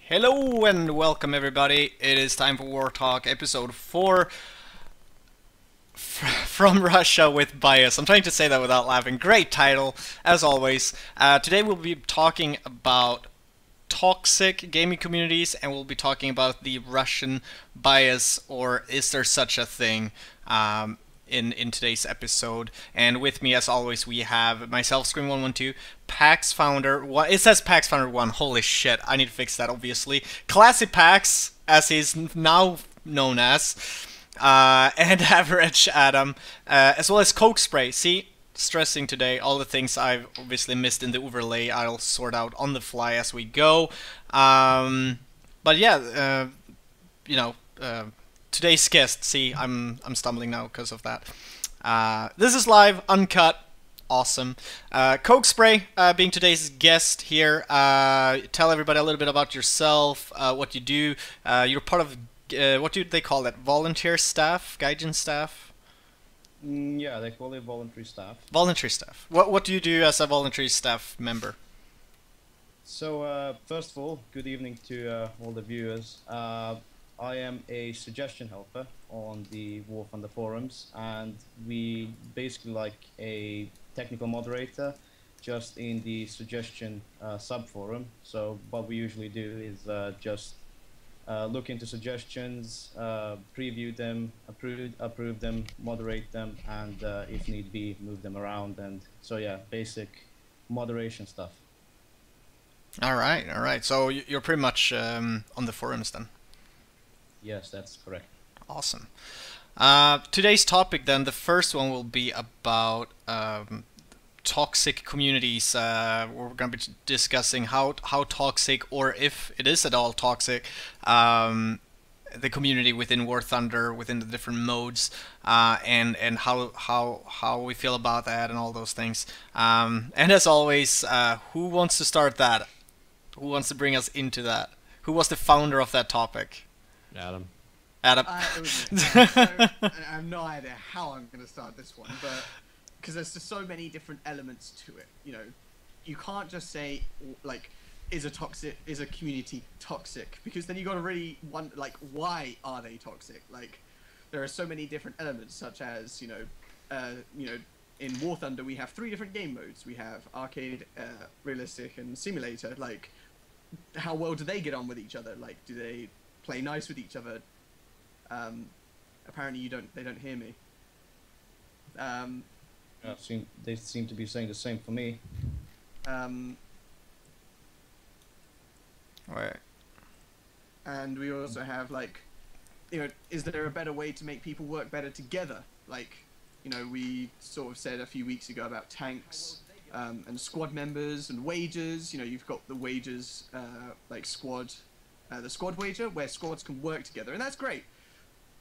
Hello and welcome everybody. It is time for War Talk episode 4 from Russia with bias. I'm trying to say that without laughing. Great title, as always. Today we'll be talking about toxic gaming communities, and we'll be talking about the Russian bias, or is there such a thing, in today's episode. And with me, as always, we have myself, Scream112, Pax Founder 1. It says Pax Founder 1. Holy shit, I need to fix that, obviously. Classypax, as he's now known as, and AverageAdam, as well as CokeSpray. See, stressing today all the things I've obviously missed in the overlay. I'll sort out on the fly as we go. But yeah, today's guest. See, I'm stumbling now because of that. This is live, uncut, awesome. CokeSpray being today's guest here. Tell everybody a little bit about yourself, what you do. You're part of what do they call it? Volunteer staff, Gaijin staff. Yeah, they call it voluntary staff. Voluntary staff. What do you do as a voluntary staff member? So first of all, good evening to all the viewers. I am a suggestion helper on the War Thunder forums, and we basically like a technical moderator just in the suggestion sub-forum. So what we usually do is just look into suggestions, preview them, approve them, moderate them, and if need be, move them around. And so yeah, basic moderation stuff. All right. So you're pretty much on the forums then. Yes, that's correct. Awesome. Today's topic then, the first one will be about toxic communities. We're going to be discussing how toxic, or if it is at all toxic, the community within War Thunder, within the different modes, and how we feel about that and all those things. And as always, who wants to start that? Who wants to bring us into that? Who was the founder of that topic? Adam. It was me. So, I have no idea how I'm going to start this one, but because there's just so many different elements to it. You know, you can't just say like, is a community toxic? Because then you got to really wonder, like, why are they toxic? Like, there are so many different elements, such as in War Thunder we have 3 different game modes. We have arcade, realistic, and simulator. Like, how well do they get on with each other? Like, do they play nice with each other? Apparently they don't hear me. They seem to be saying the same for me. Right. And we also have, like, is there a better way to make people work better together? Like, we sort of said a few weeks ago about tanks, and squad members and wagers. You've got the wagers, like squad, the squad wager, where squads can work together, and that's great.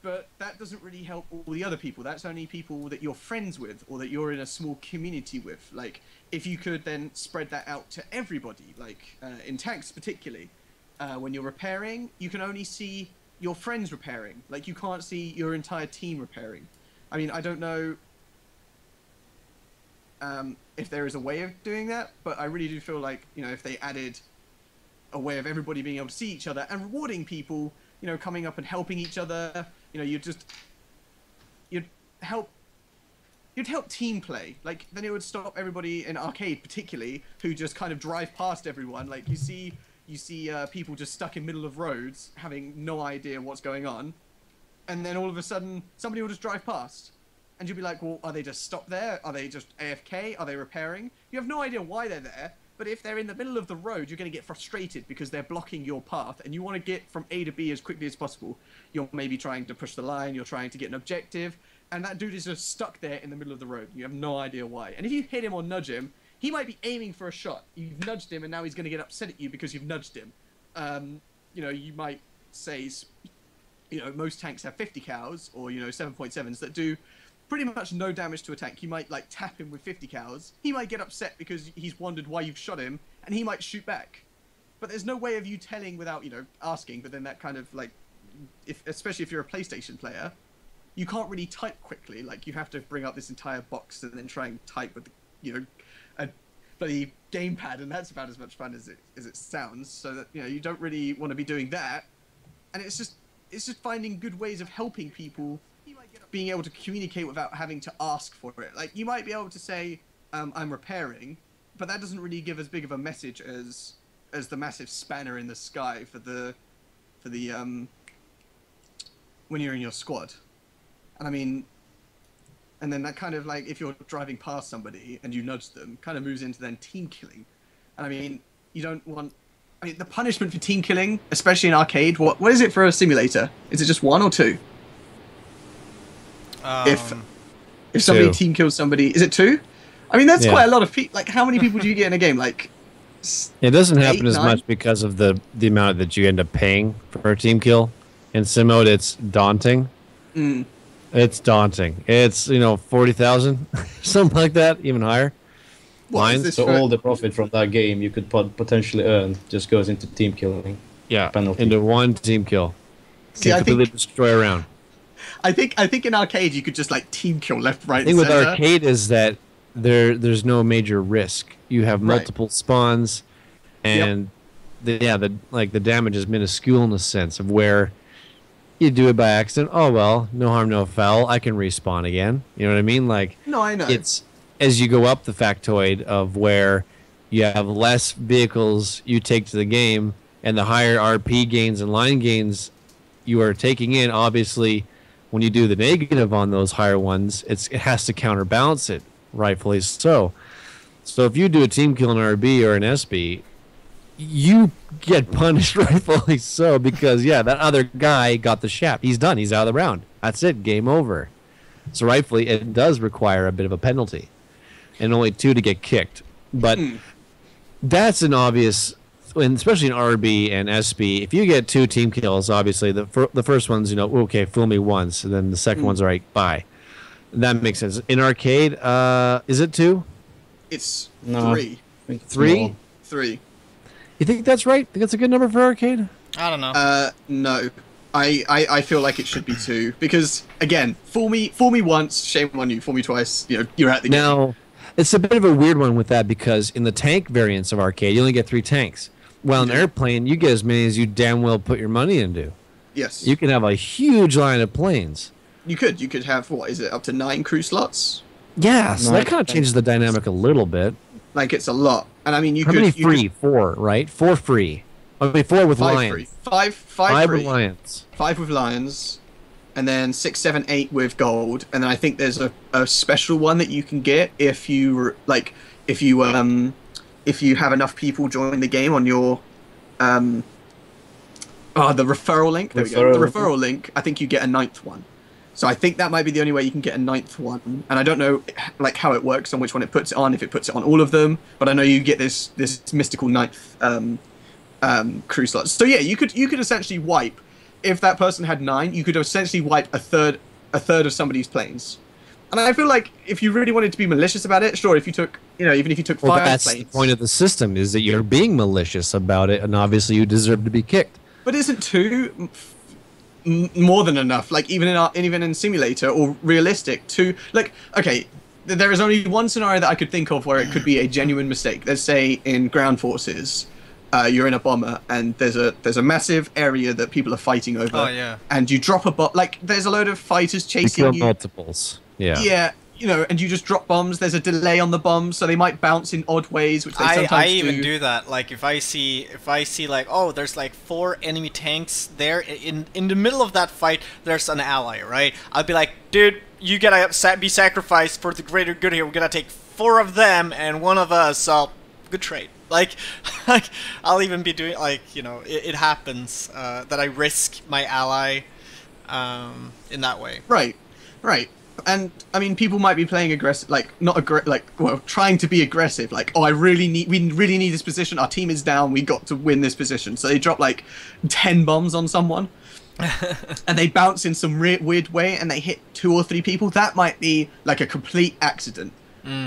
But that doesn't really help all the other people. That's only people that you're friends with, or that you're in a small community with. Like, if you could then spread that out to everybody, like in tanks particularly, when you're repairing, you can only see your friends repairing. Like, you can't see your entire team repairing. I mean, I don't know if there is a way of doing that, but I really do feel like, if they added a way of everybody being able to see each other and rewarding people, coming up and helping each other, you'd help team play. Like, then it would stop everybody in arcade particularly who just kind of drive past everyone. Like, you see people just stuck in middle of roads having no idea what's going on, and then all of a sudden somebody will just drive past, and you'll be like, well, are they just stopped there? Are they just AFK? Are they repairing? You have no idea why they're there. But if they're in the middle of the road, you're going to get frustrated because they're blocking your path, and you want to get from A to B as quickly as possible. You're maybe trying to push the line, you're trying to get an objective, and that dude is just stuck there in the middle of the road. You have no idea why. And if you hit him or nudge him, he might be aiming for a shot. You've nudged him, and now he's going to get upset at you because you've nudged him. You might say, most tanks have 50 cows, or, 7.7s that do pretty much no damage to a tank. You might, like, tap him with 50 cows. He might get upset because he's wondered why you've shot him, and he might shoot back. But there's no way of you telling without, asking. But then that kind of, like, especially if you're a PlayStation player, you can't really type quickly. Like, you have to bring up this entire box and then try and type with, bloody gamepad, and that's about as much fun as it sounds. So that you don't really want to be doing that, and it's just finding good ways of helping people, being able to communicate without having to ask for it. Like you might be able to say, "I'm repairing," but that doesn't really give as big of a message as the massive spanner in the sky for the when you're in your squad. And I mean, and then that kind of like, if you're driving past somebody and you nudge them, kind of moves into then team killing. And I mean, you don't want, I mean, the punishment for team killing, especially in arcade, what is it for a simulator? Is it just 1 or 2? If somebody team kills somebody, is it 2? I mean, that's quite a lot of people. Like, how many people do you get in a game? Like, it doesn't happen as much because of the amount that you end up paying for a team kill. In sim mode, it's daunting. It's daunting. It's 40,000, something like that, even higher. So all the profit from that game you could potentially earn just goes into team killing. Yeah, penalty. Into one team kill. See, I completely destroy a round. I think in arcade you could just like team kill left, right. The thing and with center. arcade is that there's no major risk. You have multiple spawns, and the damage is minuscule in the sense of where you do it by accident. Oh well, no harm, no foul. I can respawn again. You know what I mean? Like, no, I know. It's as you go up the factoid of where you have less vehicles you take to the game, and the higher RP gains and line gains you are taking in. Obviously, when you do the negative on those higher ones, it has to counterbalance it, rightfully so. So if you do a team kill in RB or an SB, you get punished rightfully so, because that other guy got the shaft. He's done. He's out of the round. That's it. Game over. So rightfully, it does require a bit of a penalty, and only 2 to get kicked. But that's an obvious, and especially in RB and SB, if you get 2 team kills, obviously the first one's okay, fool me once, and then the second one's all right, bye. That makes sense. In arcade, is it 2? It's No. 3. 3? 3. You think that's right? Think that's a good number for arcade? I don't know. No. I feel like it should be 2 because again, fool me once, shame on you. Fool me twice, you're at the game. Now, it's a bit of a weird one with that because in the tank variants of arcade, you only get 3 tanks. Well, in airplane, you get as many as you damn well put your money into. Yes. You can have a huge line of planes. You could have, what is it, up to 9 crew slots? Yeah, so that kind of changes the dynamic a little bit. Like, it's a lot. And I mean, How many free? 4, right? 4 free. I mean, 4 with 5 lions. free. 5 5 free. with lions. 5 with lions. And then 6, 7, 8 with gold. And then I think there's a special one that you can get if you have enough people join the game on your the referral link. There we go. The referral link. I think you get a 9th one. So I think that might be the only way you can get a 9th one. And I don't know like how it works on which one it puts it on, if it puts it on all of them. But I know you get this mystical 9th crew slot. So yeah, you could essentially wipe, if that person had 9, you could essentially wipe a third of somebody's planes. And I feel like if you really wanted to be malicious about it, sure, if you took, even if you took 5 that's planes. the point of the system, is that you're being malicious about it, and obviously you deserve to be kicked. But isn't 2 more than enough? Like even in simulator or realistic, 2, like, okay, there is only one scenario that I could think of where it could be a genuine mistake. Let's say in ground forces, you're in a bomber and there's a massive area that people are fighting over. Oh yeah. And you drop a bomb. Like there's a load of fighters chasing You kill you. multiples. Yeah. Yeah. And you just drop bombs. There's a delay on the bombs, so they might bounce in odd ways, which they sometimes I even do that. Like if I see like, oh, there's like 4 enemy tanks there in the middle of that fight, there's an ally, right? I'll be like, dude, you gotta be sacrificed for the greater good here. We're gonna take 4 of them and 1 of us. So good trade. Like I'll even be doing like it happens that I risk my ally in that way. Right. And I mean, people might be playing aggressive, like trying to be aggressive. Like, oh, we really need this position. Our team is down. We got to win this position. So they drop like 10 bombs on someone, and they bounce in some weird way, and they hit 2 or 3 people. That might be like a complete accident.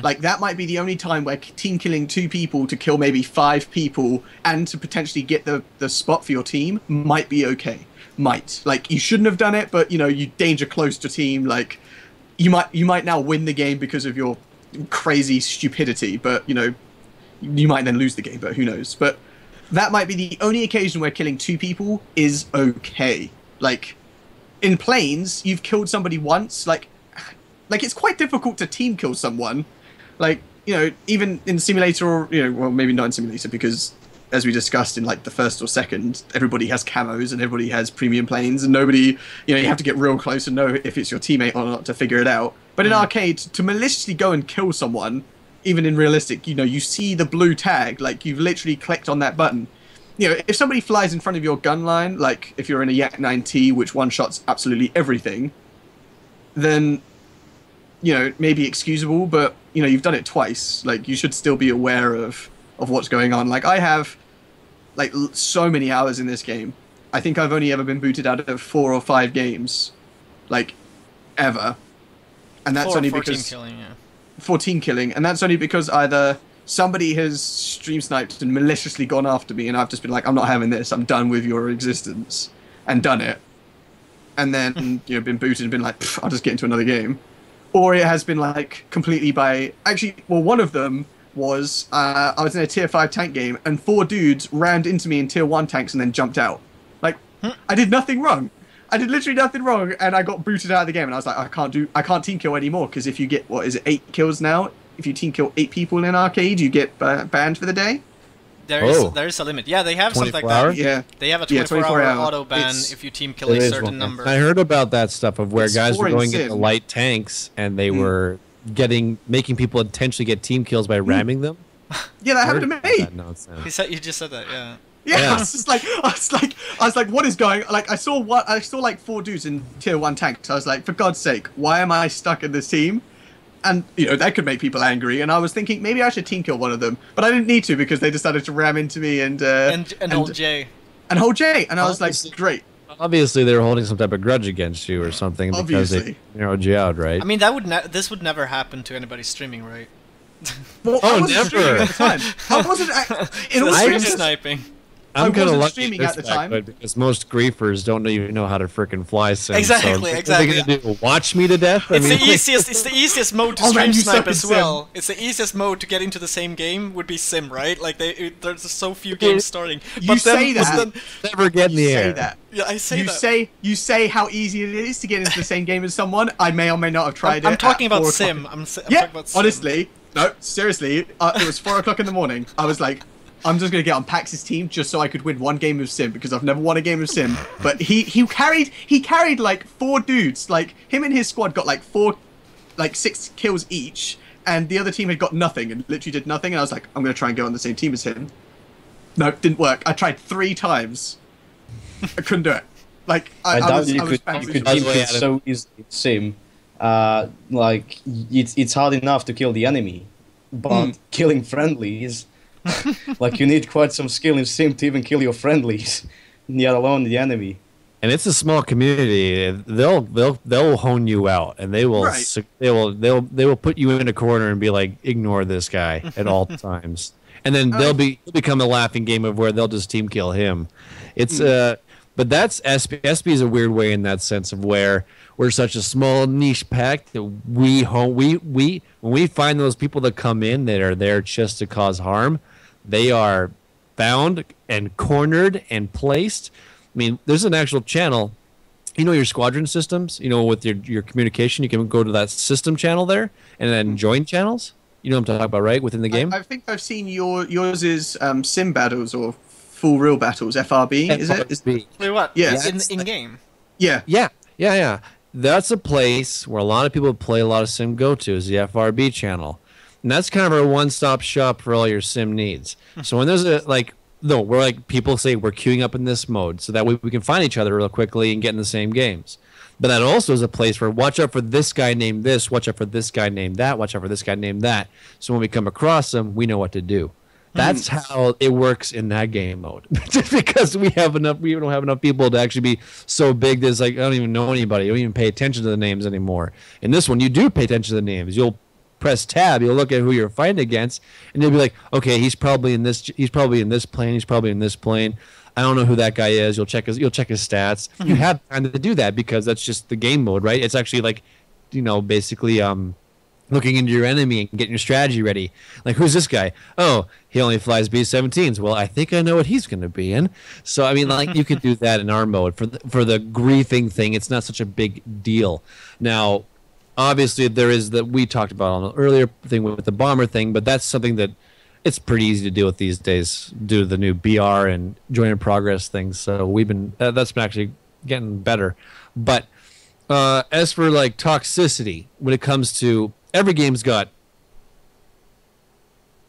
Like that might be the only time where team killing 2 people to kill maybe 5 people and to potentially get the spot for your team might be okay. Like you shouldn't have done it, but you danger close to team. Like you might now win the game because of your crazy stupidity. But You might then lose the game, but who knows? But that might be the only occasion where killing 2 people is okay. Like, in planes, you've killed somebody once. Like it's quite difficult to team kill someone. Like, you know, even in simulator, or, you know, well, maybe not in simulator, because as we discussed in like the first or second, everybody has camos and everybody has premium planes, and nobody, you know, you have to get real close and know if it's your teammate or not to figure it out. But in arcade, to maliciously go and kill someone, even in realistic, you know, you see the blue tag, like you've literally clicked on that button. You know, if somebody flies in front of your gun line, like if you're in a Yak 9T, which one-shots absolutely everything, then, you know, maybe excusable, but, you know, you've done it twice. Like, you should still be aware of what's going on. Like, I have, like, so many hours in this game. I think I've only ever been booted out of 4 or 5 games, like, ever. And that's only because... 14 killing, and that's only because either somebody has stream sniped and maliciously gone after me, and I've just been like, I'm not having this, I'm done with your existence, and done it. And then, you know, been booted and been like, I'll just get into another game. Or it has been like completely by... Actually, well, one of them was, I was in a tier 5 tank game, and 4 dudes rammed into me in tier 1 tanks and then jumped out. Like, I did nothing wrong. I did literally nothing wrong, and I got booted out of the game, and I was like, I can't team kill anymore, because if you get, what is it, 8 kills now? If you team kill 8 people in arcade, you get banned for the day? There is a limit. Yeah, they have something like that. Yeah. They have a 24-hour auto ban if you team kill a certain number. I heard about that stuff of where guys were going into light tanks, and they were making people intentionally get team kills by ramming them. Yeah, that happened to me. You just said that, yeah. Yeah, I was like, what is going? Like, I saw like 4 dudes in tier 1 tanks. I was like, for God's sake, why am I stuck in this team? And you know that could make people angry. And I was thinking maybe I should team kill one of them, but I didn't need to because they decided to ram into me and hold J. And hold J. And I was like, great. Obviously, they were holding some type of grudge against you or something because they narrowed you out, right? I mean, this would never happen to anybody streaming, right? Well, I wasn't streaming at the time. I wasn't. In all seriousness, sniping. I'm kind of lucky streaming at the time because most griefers don't even know how to frickin' fly sim. Exactly. What are they gonna do? Watch me to death? It's the easiest mode to stream snipe as well. It's the easiest mode to get into the same game would be sim, right? Like there's so few games starting. You say that. Never get in the air. Yeah, I say that. You say how easy it is to get into the same game as someone. I may or may not have tried it. I'm talking about sim. I'm talking about sim. Honestly, no, seriously. It was 4 o'clock in the morning. I was like, I'm just gonna get on Pax's team just so I could win 1 game of sim because I've never won a game of sim. But he carried like 4 dudes. Like him and his squad got like 6 kills each, and the other team had got nothing and literally did nothing. And I was like, I'm gonna try and go on the same team as him. No, it didn't work. I tried 3 times. I couldn't do it. Like I was you could so easily sim. Like it's hard enough to kill the enemy, but killing friendlies. Like you need quite some skill in sim to even kill your friendlies, let alone the enemy. And it's a small community. They'll hone you out, and they will put you in a corner and be like, ignore this guy at all times. And then they'll become a laughing game of where they'll just team kill him. It's but that's SP. SP is a weird way in that sense of where we're such a small niche pack that when we find those people that come in that are there just to cause harm, they are found and cornered and placed. I mean, there's an actual channel. You know your squadron systems. You know with your communication, you can go to that system channel there and then join channels. You know what I'm talking about, right? Within the game. I think I've seen yours is sim battles or full real battles. FRB, is it? Wait, what? Yeah. In game. Yeah. That's a place where a lot of people play a lot of sim go to is the FRB channel. And that's kind of our one-stop shop for all your sim needs. So when there's we're like, people say we're queuing up in this mode so that we can find each other real quickly and get in the same games. But that also is a place where watch out for this guy named this, watch out for this guy named that, watch out for this guy named that. So when we come across them, we know what to do. That's how it works in that game mode. Just because we don't have enough people to actually be so big that it's like I don't even know anybody. You don't even pay attention to the names anymore. In this one, you do pay attention to the names. You'll press tab. You'll look at who you're fighting against, and you'll be like, okay, he's probably in this. He's probably in this plane. He's probably in this plane. I don't know who that guy is. You'll check his stats. You have time to do that because that's just the game mode, right? It's actually like, basically looking into your enemy and getting your strategy ready. Like, who's this guy? Oh, he only flies B-17s. Well, I think I know what he's going to be in. So, I mean, like, you could do that in our mode. For the griefing thing, it's not such a big deal. Now, obviously, there is that we talked about on the earlier thing with the bomber thing, but that's something that it's pretty easy to deal with these days due to the new BR and join in progress things. So we've been that's been actually getting better. But as for like toxicity, when it comes to every game's got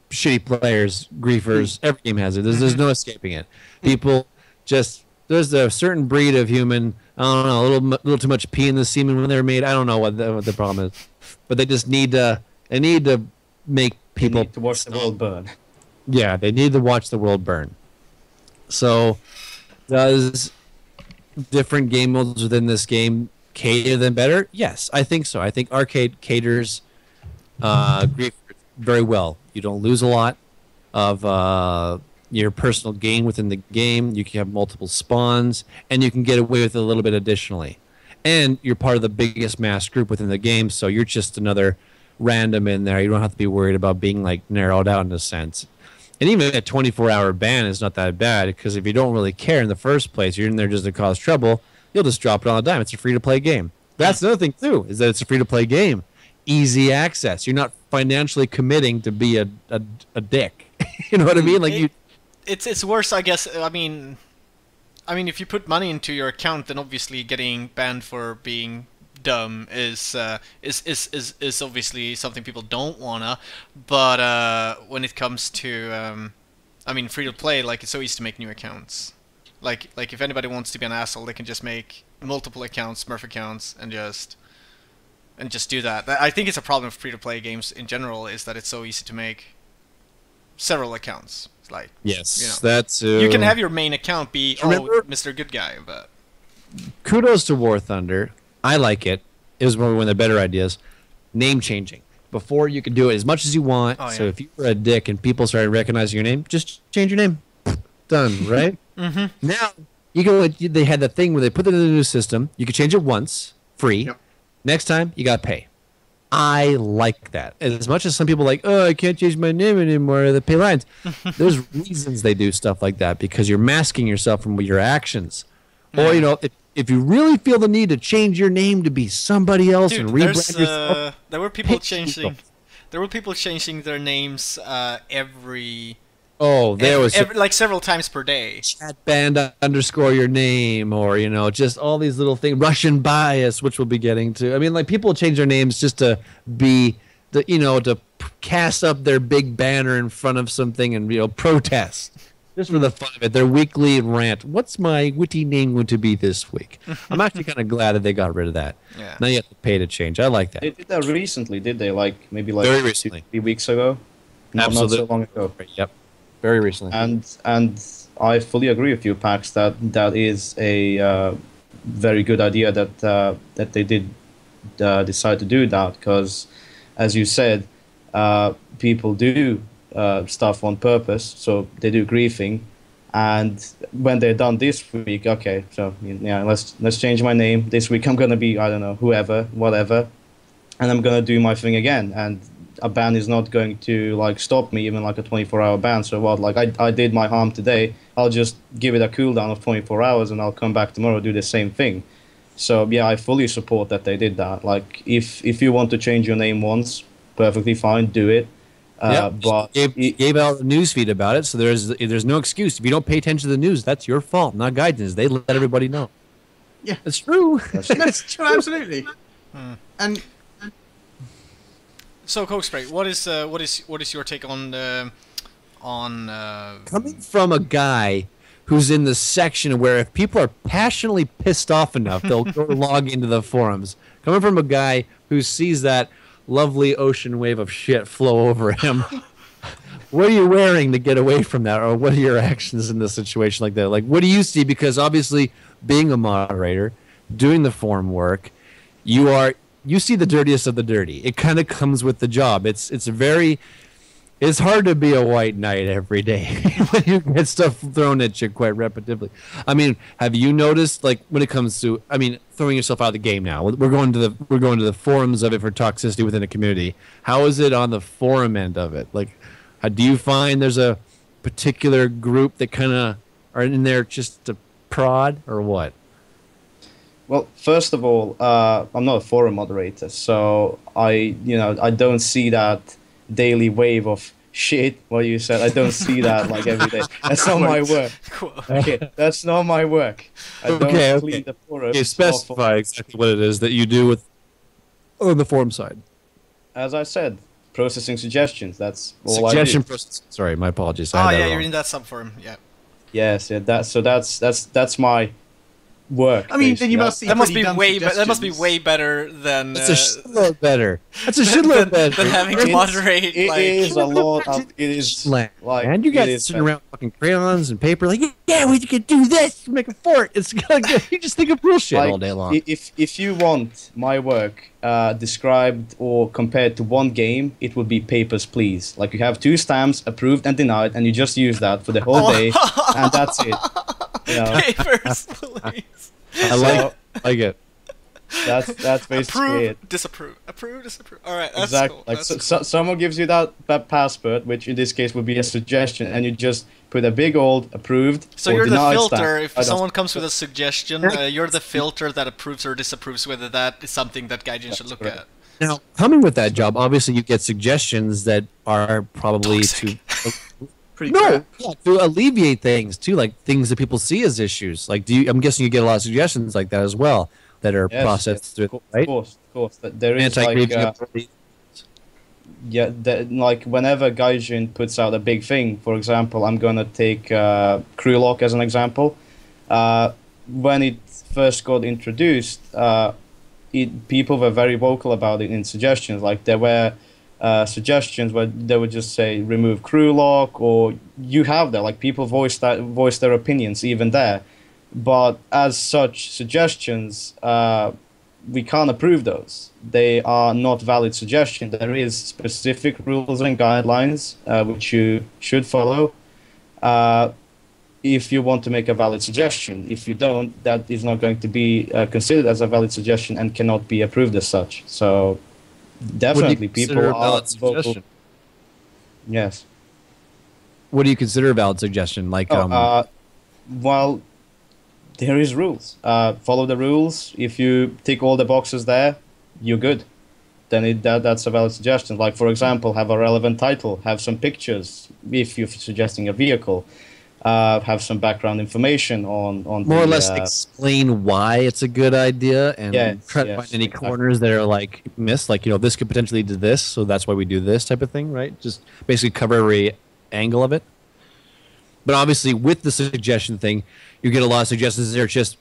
shitty players, griefers. Every game has it. There's no escaping it. People just there's a certain breed of human. I don't know, a little too much pee in the semen when they're made. I don't know what the problem is, but they just need to. They need to make people to watch the world burn. Yeah, they need to watch the world burn. So, does different game modes within this game cater them better? Yes, I think so. I think arcade caters grief very well. You don't lose a lot of your personal gain within the game. You can have multiple spawns, and you can get away with it a little bit additionally. And you're part of the biggest mass group within the game, so you're just another random in there. You don't have to be worried about being like narrowed out in a sense. And even a 24-hour ban is not that bad, because if you don't really care in the first place, you're in there just to cause trouble, you'll just drop it on a dime. It's a free-to-play game. That's another thing, too, is that it's a free-to-play game. Easy access. You're not financially committing to be a dick. You know what I mean? Like It's worse, I guess. I mean, if you put money into your account, then obviously getting banned for being dumb is obviously something people don't wanna. But when it comes to, free to play, like it's so easy to make new accounts. Like if anybody wants to be an asshole, they can just make multiple accounts, Smurf accounts, and just do that. I think it's a problem with free to play games in general, is that it's so easy to make several accounts. Like, yes, you know, that's you can have your main account be Mr. Good Guy, but kudos to War Thunder. I like it. It was one of the better ideas. Name changing. Before you could do it as much as you want. Oh, yeah. So if you were a dick and people started recognizing your name, just change your name. Done, right? Now you go. They had that thing where they put it in the new system. You could change it once, free. Yep. Next time you got to pay. I like that. As much as some people are like, oh, I can't change my name anymore, they pay lines. There's reasons they do stuff like that, because you're masking yourself from your actions. Or, you know, if you really feel the need to change your name to be somebody else and rebrand yourself. There were people changing their names every... Oh, like several times per day. Chat band underscore your name, or, you know, just all these little things. Russian bias, which we'll be getting to. I mean, like, people change their names just to be, to cast up their big banner in front of something and, protest. Just for the fun of it. Their weekly rant. What's my witty name going to be this week? I'm actually kind of glad that they got rid of that. Yeah. Now you have to pay to change. I like that. They did that recently, did they? Maybe very recently. 3 weeks ago? Absolutely. Not so long ago. Yep. Very recently. And I fully agree with you, Pax, that is a very good idea that they did decide to do that, because, as you said, people do stuff on purpose, so they do griefing, and when they're done this week, okay, so yeah, let's change my name. This week I'm gonna be, I don't know, whoever, whatever, and I'm gonna do my thing again, and a ban is not going to stop me, even a 24-hour ban. So what? I did my harm today. I'll just give it a cooldown of 24 hours, and I'll come back tomorrow do the same thing. So yeah, I fully support that they did that. If you want to change your name once, perfectly fine, do it. But gave out a news feed about it, so there's no excuse. If you don't pay attention to the news, that's your fault, not Gaijin's. They let everybody know. Yeah, it's true. That's true, absolutely. And so, CokeSpray, what is your take on coming from a guy who's in the section where if people are passionately pissed off enough, they'll go log into the forums. Coming from a guy who sees that lovely ocean wave of shit flow over him, what are you wearing to get away from that, or what are your actions in this situation like that? What do you see? Because obviously, being a moderator, doing the forum work, you see the dirtiest of the dirty. It kind of comes with the job. It's hard to be a white knight every day when you get stuff thrown at you quite repetitively. I mean, have you noticed, when it comes to, throwing yourself out of the game now. We're going to the forums of it for toxicity within a community. How is it on the forum end of it? Like, do you find there's a particular group that kind of are in there just to prod, or what? Well, first of all, I'm not a forum moderator, so I don't see that daily wave of shit. What you said, I don't see that like every day. That's not my work. Okay, that's not my work. I don't clean the forums. Okay, specify exactly what it is that you do on the forum side. As I said, processing suggestions. That's all Suggestion I do. processing. Sorry, my apologies. Oh yeah, you're in that subforum. Yeah. Yes, yeah. That's my work. I mean, then you must see that must be dumb way that must be suggestions. way better than That's a shitload better. That's a shitload better. than having to moderate. It like, is a lot. It is like, and you guys sitting around fucking crayons and paper, like, yeah, we could do this, make a fort. It's like you just think of bullshit all day long. If you want my work described or compared to one game, it would be Papers, Please. Like, you have 2 stamps, approved and denied, and you just use that for the whole day, and that's it. You know? Papers, please. I like it. That's basically it. Disapprove, approve, disapprove. All right, that's Exactly. cool. Like That's so, someone gives you that password, which in this case would be a suggestion, and you just put a big old approved. So or you're the denied filter. stamp. If someone comes with a suggestion, you're the filter that approves or disapproves whether that is something that Gaijin should look correct. at. Now, coming with that job, obviously you get suggestions that are probably Toxic. Pretty crap. to alleviate things too, like things that people see as issues. Like, I'm guessing you get a lot of suggestions like that as well that are Yes, processed yes, through, right? Of course. There is Anti-grieving like whenever Gaijin puts out a big thing, for example, I'm gonna take Crew Lock as an example. When it first got introduced, people were very vocal about it in suggestions. Like, there were suggestions where they would just say remove Crew Lock, or you have that. Like, people voice their opinions even there. But as such suggestions, we can't approve those. They are not valid suggestions. There is specific rules and guidelines which you should follow if you want to make a valid suggestion. If you don't, that is not going to be considered as a valid suggestion and cannot be approved as such. So definitely people are vocal. Yes. What do you consider a valid suggestion? Like, well, there is rules. Follow the rules. If you tick all the boxes there, you're good. Then that's a valid suggestion. Like, for example, have a relevant title, have some pictures if you're suggesting a vehicle, have some background information on more or less explain why it's a good idea, and try to find any corners that are like missed. Like, this could potentially do this, so that's why we do this type of thing, right? Just basically cover every angle of it. But obviously, with the suggestion thing, you get a lot of suggestions that are just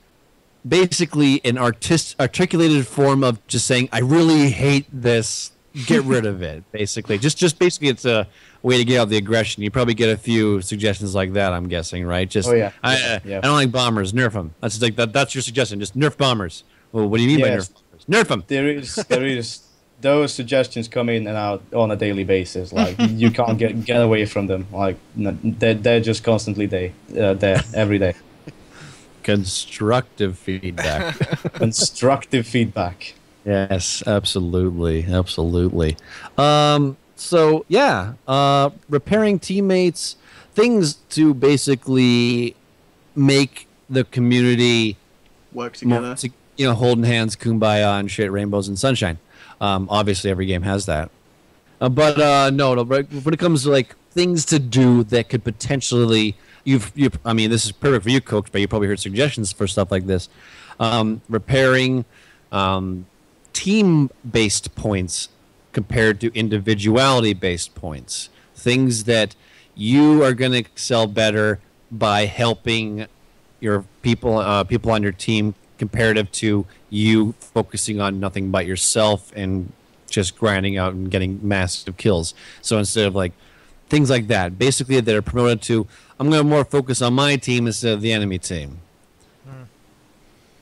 basically an articulated form of just saying, I really hate this, get rid of it, basically. Just basically, it's a way to get out the aggression. You probably get a few suggestions like that, I'm guessing, right? Just, I don't like bombers, nerf them. That's like that's your suggestion, just nerf bombers. Well, what do you mean by nerf bombers? Nerf them! There is those suggestions come in and out on a daily basis. Like, you can't get away from them. Like, they're just constantly there every day. Constructive feedback. Constructive feedback. Yes, absolutely. So yeah, repairing teammates, things to basically make the community work together. Holding hands, kumbaya, and shit, rainbows and sunshine. Obviously, every game has that. But when it comes to like things to do that could potentially, I mean, this is perfect for you, Coke, but you probably heard suggestions for stuff like this. Repairing team-based points compared to individuality-based points. Things that you are going to excel better by helping your people on your team comparative to you focusing on nothing but yourself and just grinding out and getting massive kills. So instead of like things like that, basically that are promoted to, I'm going to more focus on my team instead of the enemy team.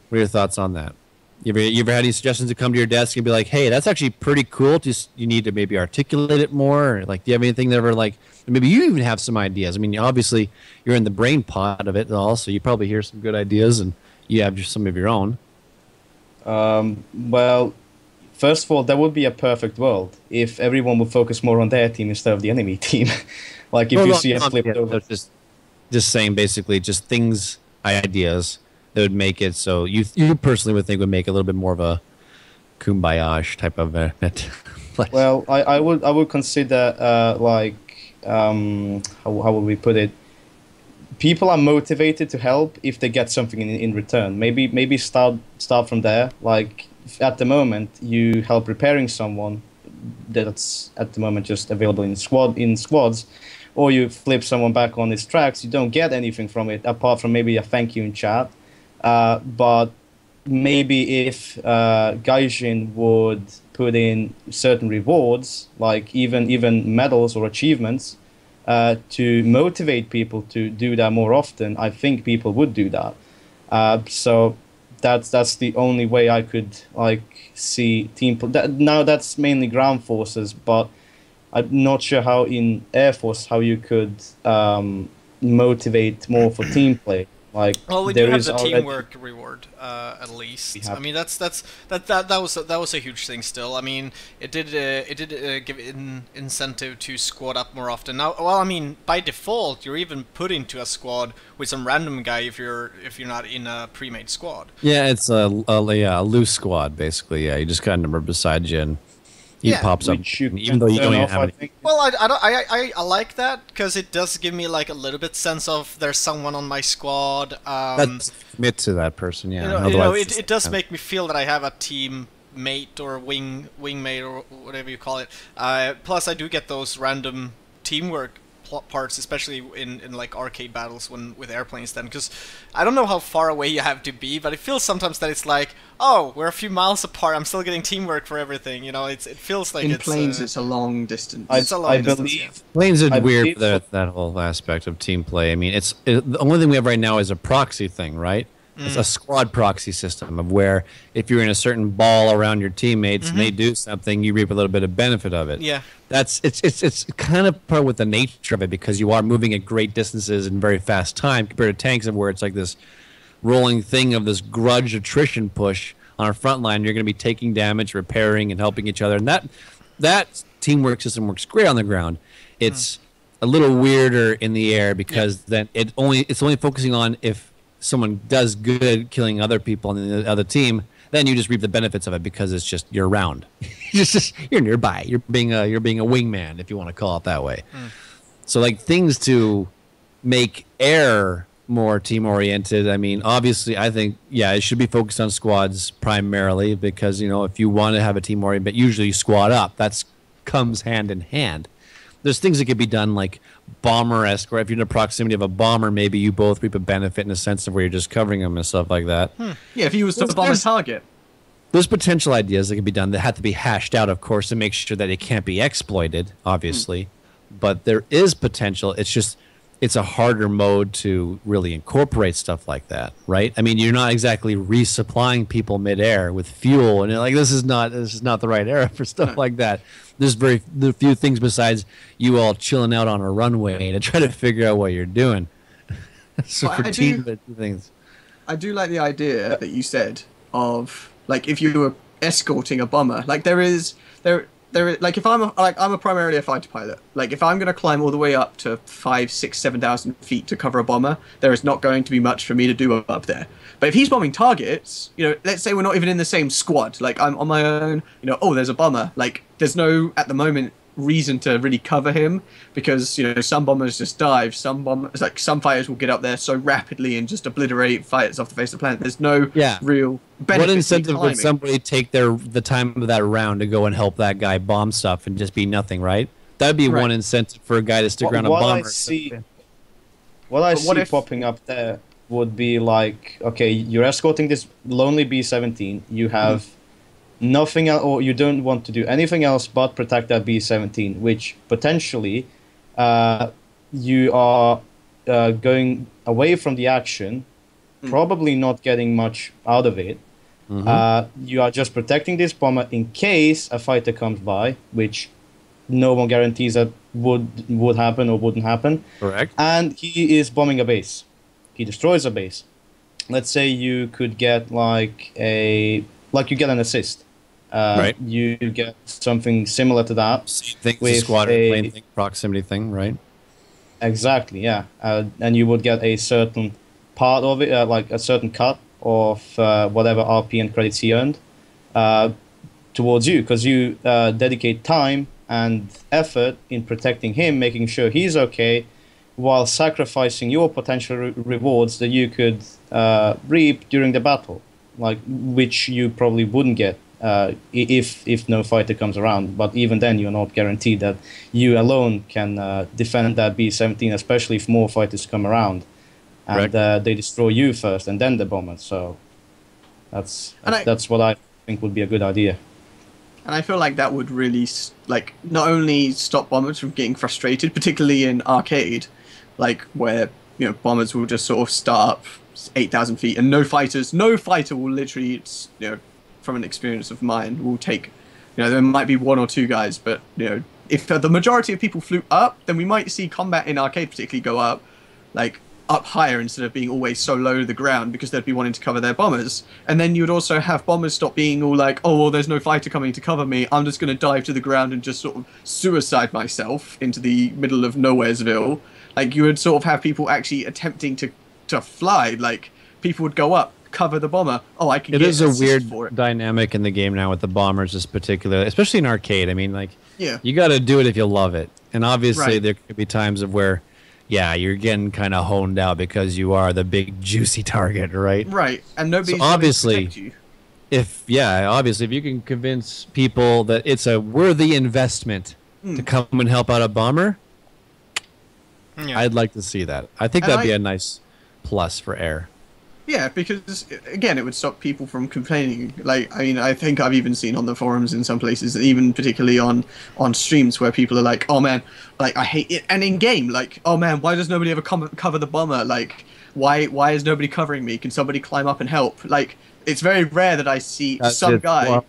What are your thoughts on that? You ever had any suggestions to come to your desk and be like, hey, that's actually pretty cool. Just you need to maybe articulate it more. Or like, do you have anything that ever like, maybe you even have some ideas? I mean, obviously you're in the brain pot of it all, so you probably hear some good ideas and you have just some of your own. Well, first of all, that would be a perfect world if everyone would focus more on their team instead of the enemy team. Like if you see a flip over. Just saying, basically, just things, ideas that would make it so you personally would think would make a little bit more of a kumbaya type of event. Well, I would consider how would we put it? People are motivated to help if they get something in return. Maybe start from there. Like at the moment, you help repairing someone that's at the moment just available in squads, or you flip someone back on his tracks. You don't get anything from it apart from maybe a thank you in chat. But maybe if Gaijin would put in certain rewards, like even medals or achievements, to motivate people to do that more often, I think people would do that. So that's the only way I could see team. Now that's mainly ground forces, but I'm not sure how in Air Force how you could motivate more for team play. Well, we do have the teamwork reward, at least. I mean, that was a huge thing. Still, I mean, it did give incentive to squad up more often. Now, well, I mean, by default, you're even put into a squad with some random guy if you're not in a pre-made squad. Yeah, it's a loose squad basically. Yeah, you just got a number beside you and he pops up, even though you don't even have any. Well, I like that because it does give me like a little bit sense of there's someone on my squad. Let's commit to that person, yeah. It does make me feel that I have a team mate or wingmate or whatever you call it. Plus, I do get those random teamwork parts, especially in like arcade battles with airplanes. Then, because I don't know how far away you have to be, but it feels sometimes that it's like, oh, we're a few miles apart. I'm still getting teamwork for everything. You know, it feels like in planes it's a long distance. It's a long distance. Yeah. Planes are weird for that whole aspect of team play. I mean, the only thing we have right now is a proxy thing, right? It's a squad proxy system of where if you're in a certain ball around your teammates and they do something, you reap a little bit of benefit of it. Yeah, it's kind of part with the nature of it because you are moving at great distances in very fast time compared to tanks, of where it's like this rolling thing of this grudge attrition push on our front line. You're going to be taking damage, repairing, and helping each other, and that teamwork system works great on the ground. It's a little weirder in the air because then it's only focusing on if someone does good killing other people on the other team, then you just reap the benefits of it because it's just you're around. You're nearby. You're being a wingman, if you want to call it that way. So like things to make air more team oriented. I mean, obviously, I think it should be focused on squads primarily because if you want to have a team oriented, but usually you squad up. That comes hand in hand. There's things that could be done like bomber-esque, or if you're in the proximity of a bomber, maybe you both reap a benefit in a sense of where you're just covering them and stuff like that. Yeah, if you was to bomb a target. There's potential ideas that can be done that have to be hashed out, of course, to make sure that it can't be exploited, obviously. But there is potential. It's a harder mode to really incorporate stuff like that, right? I mean, you're not exactly resupplying people midair with fuel, and you're like, this is not the right era for stuff like that. There's very few things besides you all chilling out on a runway to try to figure out what you're doing. So for things, I do like the idea that you said of like if you were escorting a bomber, like there is like if I'm primarily a fighter pilot, like if I'm going to climb all the way up to 5,000, 6,000, 7,000 feet to cover a bomber, there is not going to be much for me to do up there. But if he's bombing targets, let's say we're not even in the same squad, like I'm on my own, oh, there's a bomber, like there's no at the moment reason to really cover him because some bombers just dive, some fighters will get up there so rapidly and just obliterate fighters off the face of the planet. There's no real benefit. What incentive would somebody take the time of that round to go and help that guy bomb stuff and just be nothing, right? That'd be one incentive for a guy to stick around a bomber. What I see popping up there would be like, okay, you're escorting this lonely B-17, you have nothing else, or you don't want to do anything else but protect that B-17, which potentially you are going away from the action, probably not getting much out of it. You are just protecting this bomber in case a fighter comes by, which no one guarantees that would happen or wouldn't happen. Correct. And he is bombing a base. He destroys a base. Let's say you could get like a like you get an assist. Right. You get something similar to that. Same thing, the with squadron a- plane thing, proximity thing, right? Exactly, yeah. And you would get a certain part of it, like a certain cut of whatever RP and credits he earned towards you, because you dedicate time and effort in protecting him, making sure he's okay, while sacrificing your potential rewards that you could reap during the battle, like which you probably wouldn't get if no fighter comes around. But even then, you're not guaranteed that you alone can defend that B-17, especially if more fighters come around and they destroy you first and then the bomber. So that's what I think would be a good idea. And I feel like that would really, like, not only stop bombers from getting frustrated, particularly in arcade, like where, you know, bombers will just sort of start up 8,000 feet and no fighter will literally, you know, from an experience of mine, will take, you know, there might be one or two guys, but, you know, if the majority of people flew up, then we might see combat in arcade particularly go up, like, up higher instead of being always so low to the ground, because they'd be wanting to cover their bombers. And then you would also have bombers stop being all like, oh, well, there's no fighter coming to cover me, I'm just going to dive to the ground and just sort of suicide myself into the middle of Nowheresville. Like, you would sort of have people actually attempting to fly, like, people would go up, cover the bomber. Oh, I can get assist for it. It is a weird for it. dynamic in the game now with the bombers, just particularly, especially in arcade. I mean, like, Yeah. you got to do it if you love it. And obviously, Right. there could be times of where, yeah, you're getting kind of honed out because you are the big juicy target, right? Right, and nobody's So obviously, going to protect you. Obviously, if you can convince people that it's a worthy investment to come and help out a bomber, Yeah. I'd like to see that. I think And that'd be a nice plus for Air. Yeah, because again, it would stop people from complaining. Like, I mean, I think I've even seen on the forums in some places, even particularly on streams, where people are like, "Oh man, like I hate it," and in game, like, "Oh man, why does nobody ever cover the bomber? Like, why is nobody covering me? Can somebody climb up and help?" Like, it's very rare that I see some guy. Well,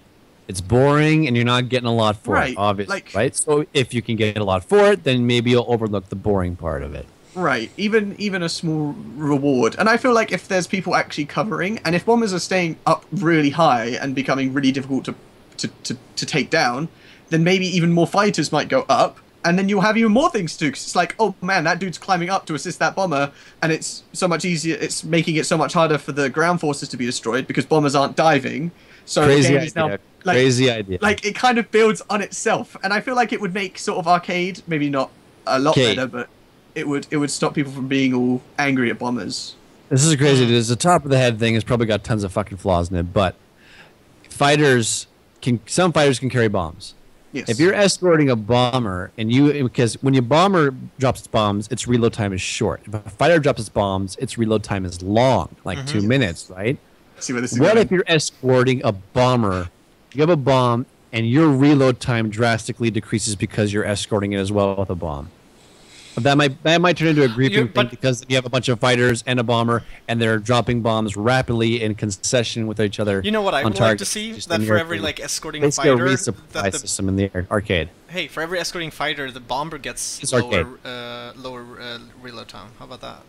it's boring, and you're not getting a lot for it, Right, obviously, like- right? So if you can get a lot for it, then maybe you'll overlook the boring part of it. Right, even a small reward. And I feel like if there's people actually covering, and if bombers are staying up really high and becoming really difficult to take down, then maybe even more fighters might go up, and then you'll have even more things to do, 'cause it's like, oh man, that dude's climbing up to assist that bomber, and it's so much easier, it's making it so much harder for the ground forces to be destroyed, because bombers aren't diving. So Crazy the game idea. is now, like, Crazy idea. like, it kind of builds on itself, and I feel like it would make sort of arcade maybe not a lot Okay. better, but it would stop people from being all angry at bombers. This is crazy. This the top of the head thing has probably got tons of fucking flaws in it, but some fighters can carry bombs. Yes. If you're escorting a bomber because when your bomber drops its bombs, its reload time is short. If a fighter drops its bombs, its reload time is long, like 2 minutes, right? See where this is What going. if you're escorting a bomber? You have a bomb, and your reload time drastically decreases because you're escorting it as well with a bomb. That might turn into a grieving thing because you have a bunch of fighters and a bomber, and they're dropping bombs rapidly in concession with each other. You know what I on would like target. to see? Just That in for your- every like escorting a basically a fighter, resupply that the, system in the arcade. hey, for every escorting fighter, the bomber gets It's lower arcade. reload time. How about that?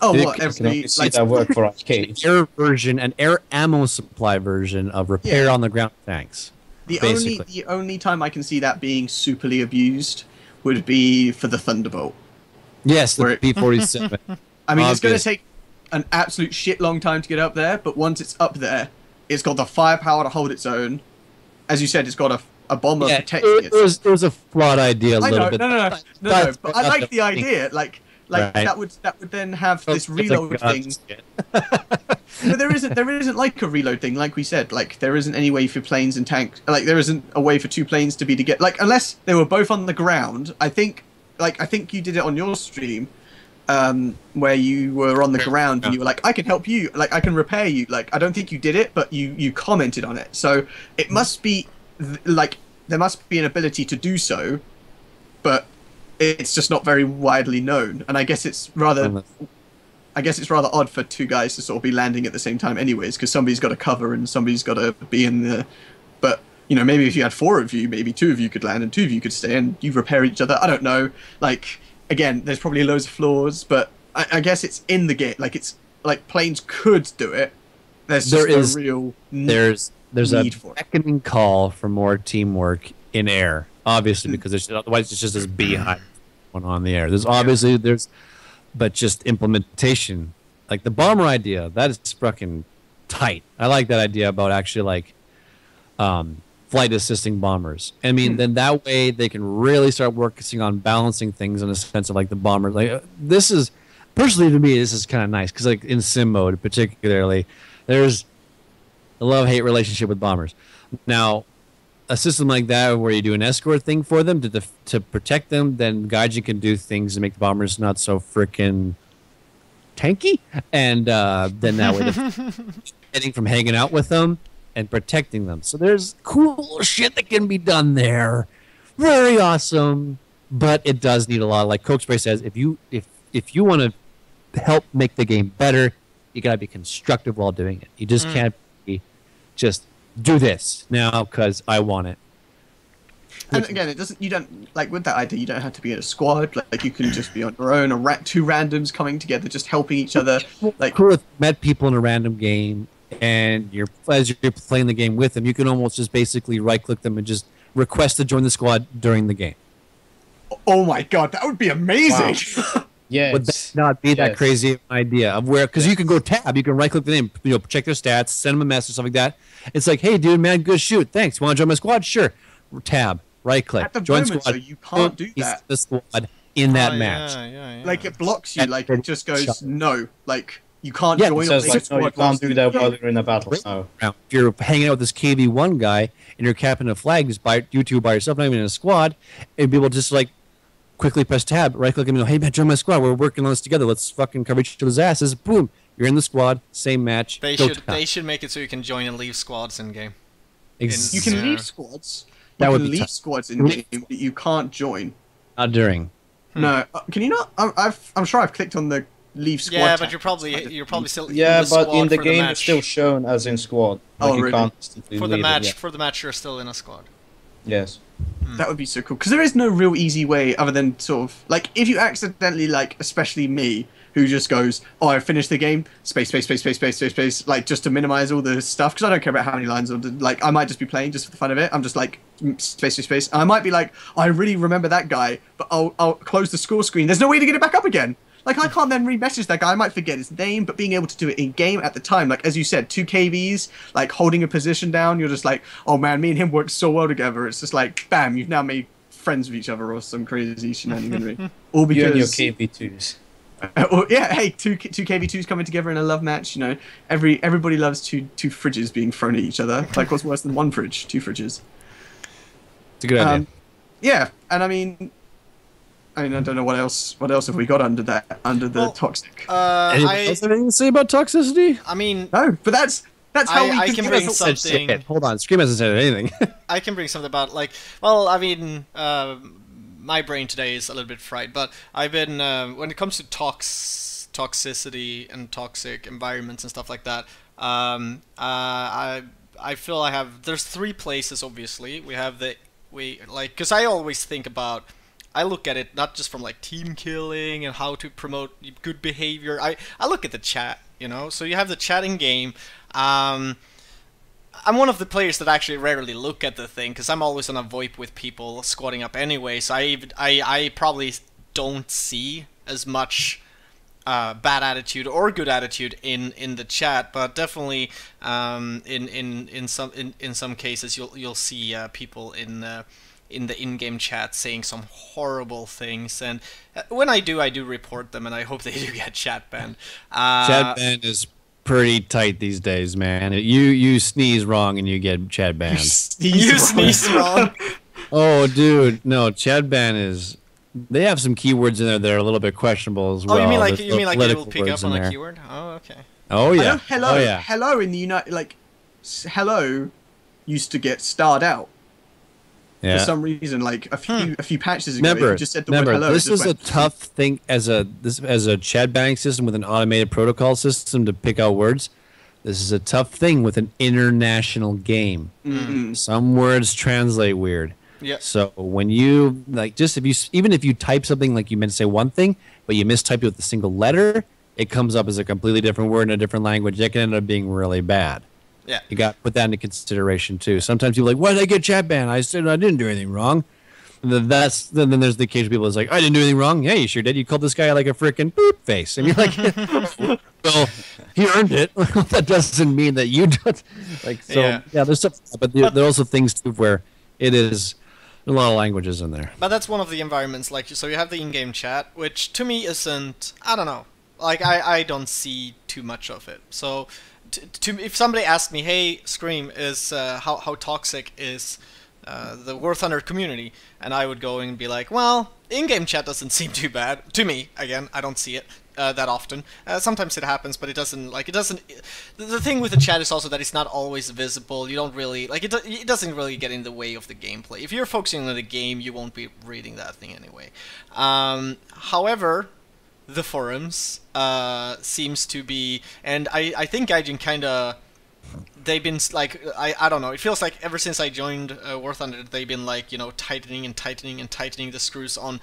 Oh, Dude, what I can only every see like that work for arcade. An air ammo supply version of repair Yeah. on the ground tanks. Basically. the only time I can see that being superly abused would be for the Thunderbolt. Yes, the Where it- P-47. I mean, it's going to Obvious. take an absolute shit long time to get up there, but once it's up there, it's got the firepower to hold its own. As you said, it's got a bomber Yeah, protecting it was a flawed idea a I little know, bit. no, That's- but I that's like the the idea. Like Right. that would then have this It's a reload god thing. shit. But there isn't like a reload thing, like we said. Like there isn't any way for planes and tanks. Like there isn't a way for two planes to be together. Like unless they were both on the ground. I think you did it on your stream, where you were on the ground and you were like, I can help you. Like I can repair you. Like I don't think you did it, but you commented on it. So it must be like there must be an ability to do so, but it's just not very widely known. And I guess it's rather odd for two guys to sort of be landing at the same time anyways, because somebody's got to cover and somebody's got to be in the... But, you know, maybe if you had four of you, maybe two of you could land and two of you could stay and you repair each other. I don't know. Like, again, there's probably loads of flaws, but I guess it's in the game. Like, it's... Like, planes could do it, there's there just is no real there's a need for it. beckoning call for more teamwork in air, obviously, because otherwise it's just this beehive going on in the air. But just implementation, like the bomber idea, that is fucking tight. I like that idea about actually like flight assisting bombers. I mean, then that way they can really start working on balancing things in a sense of like the bombers. Like this is personally to me, this is kind of nice because like in sim mode particularly, there's a love-hate relationship with bombers. Now, a system like that where you do an escort thing for them to protect them, then Gaijin can do things to make the bombers not so freaking tanky, and then that way they're getting from hanging out with them and protecting them. So there's cool shit that can be done there. Very awesome, but it does need a lot. Like CokeSpray says, if you want to help make the game better, you gotta be constructive while doing it. You just can't be just do this now because I want it. And again, you don't like with that idea. You don't have to be in a squad. Like you can just be on your own, or two randoms coming together, just helping each other. Like cool if you met people in a random game, and as you're playing the game with them, you can almost just basically right-click them and just request to join the squad during the game. Oh my god, that would be amazing! Wow. Yeah, would that not be that crazy of an idea of where? Because you can go tab, you can right-click the name, check their stats, send them a message, stuff like that. It's like, hey, dude, man, good shoot, thanks. Want to join my squad? Sure. Tab, right-click, At the join moment, squad. so you can't do that. The squad in that match. Yeah. Like it blocks you. Like it just goes no. Like you can't join. It says like, no, you can't do that while you're in a battle. No. If you're hanging out with this KV1 guy and you're capping a flag, just you two by yourself, not even in a squad, and be able to just like quickly press tab, right click, and go, hey man, join my squad. We're working on this together. Let's fucking cover each other's asses. Boom, you're in the squad. Same match. They should make it so you can join and leave squads in game. You can leave squads. That would be leave squads in game, but you can't join. Not during. No, can you not? I'm sure I've clicked on the leave squad. Yeah, but you're probably still yeah, in the but squad in the for game the it's still shown as in squad. Like Oh, you really? can't for the match. Yeah. For the match, you're still in a squad. Yes. That would be so cool because there is no real easy way other than sort of like if you accidentally like, especially me, who just goes, oh, I finished the game, space, like just to minimize all the stuff because I don't care about how many lines or like I might just be playing just for the fun of it. I'm just like space. And I might be like, oh, I really remember that guy, but I'll close the score screen. There's no way to get it back up again. Like I can't then re-message that guy. I might forget his name, but being able to do it in game at the time, like as you said, 2 KVs, like holding a position down, you're just like, oh man, me and him work so well together. It's just like, bam, you've now made friends with each other or some crazy shenaniganry. All because You and your KV2s. yeah, hey, two KV2s coming together in a love match. You know, everybody loves two fridges being thrown at each other. Like what's worse than one fridge? 2 fridges. It's a good idea. Yeah, and I don't know what else have we got under the toxic. Anyone else have anything to say about toxicity? I mean, No, but that's how I we can give bring us something. Hold on, Scream hasn't said anything. I can bring something about like, well, I mean, my brain today is a little bit fried, but I've been when it comes to toxicity and toxic environments and stuff like that. I feel there's 3 places. Obviously, because I always think about. I look at it not just from like team killing and how to promote good behavior. I look at the chat, you know. So you have the chat in game. I'm one of the players that actually rarely look at the thing because I'm always on a VoIP with people squatting up anyway. So I probably don't see as much bad attitude or good attitude in the chat, but definitely in some cases you'll see people in the in-game chat saying some horrible things, and when I do report them, and I hope they do get chat banned. Chat ban is pretty tight these days, man. You sneeze wrong and you get chat banned. You sneeze wrong. Oh, dude, no, chat ban is. They have some keywords in there that are a little bit questionable as well. Oh, you mean like There's it political will pick words up on in a there. keyword? Oh, okay. Oh I yeah. know hello, Oh yeah. hello in the United, like hello used to get starred out Yeah. for some reason. Like a few patches ago, Remember, if you just said the word hello. this it just is a went, tough thing as a chat banning system with an automated protocol system to pick out words. This is a tough thing with an international game. Some words translate weird. Yeah. So when you even if you type something like you meant to say one thing, but you mistyped it with a single letter, it comes up as a completely different word in a different language, that can end up being really bad. Yeah. You got to put that into consideration too. Sometimes you're like, why did I get chat banned? I said I didn't do anything wrong. And then then there's the occasional people that's like, I didn't do anything wrong. Yeah, you sure did. You called this guy like a freaking boot face. And you're like, well, he earned it. That doesn't mean that you don't. Like, so, yeah, there's stuff. But there are also things too where it is a lot of languages in there. But that's one of the environments, like, so you have the in-game chat, which to me isn't, I don't know, like, I don't see too much of it. So, if somebody asked me, hey, Scream, is how toxic is the War Thunder community, and I would go and be like, well, in-game chat doesn't seem too bad to me. Again, I don't see it that often. Sometimes it happens, but it doesn't. The thing with the chat is also that it's not always visible. You don't really like it. It doesn't really get in the way of the gameplay. If you're focusing on the game, you won't be reading that thing anyway. However, the forums seems to be, and I think Gaijin kind of. They've been like, I don't know, it feels like ever since I joined War Thunder, they've been like, you know, tightening and tightening and tightening the screws on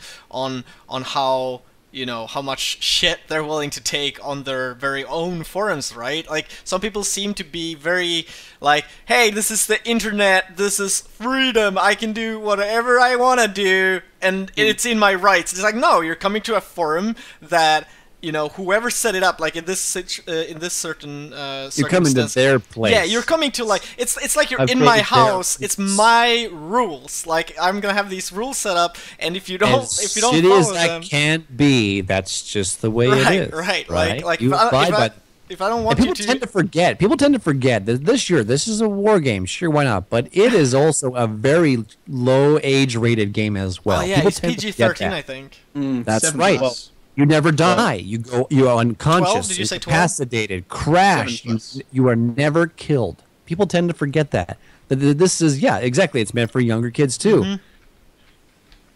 how, you know, how much shit they're willing to take on their very own forums, right? Like, some people seem to be very like, hey, this is the internet, this is freedom, I can do whatever I want to do, and it's in my rights. It's like, no, you're coming to a forum that, you know, whoever set it up, like in this certain you're coming to their place. Yeah, you're coming to, like, it's like you're in my house. It's my rules. Like, I'm gonna have these rules set up, and if you don't follow them, shitty as that can't be, that's just the way it is. Right. Like you if I don't want people tend to forget. People tend to forget that this is a war game. Sure, why not? But it is also a very low age rated game as well. Oh yeah, people it's PG-13, I think. That's right. Well, you never die. You are unconscious, 12? Did you say 12? incapacitated, crash. You are never killed. People tend to forget that. This is, yeah, exactly. It's meant for younger kids too.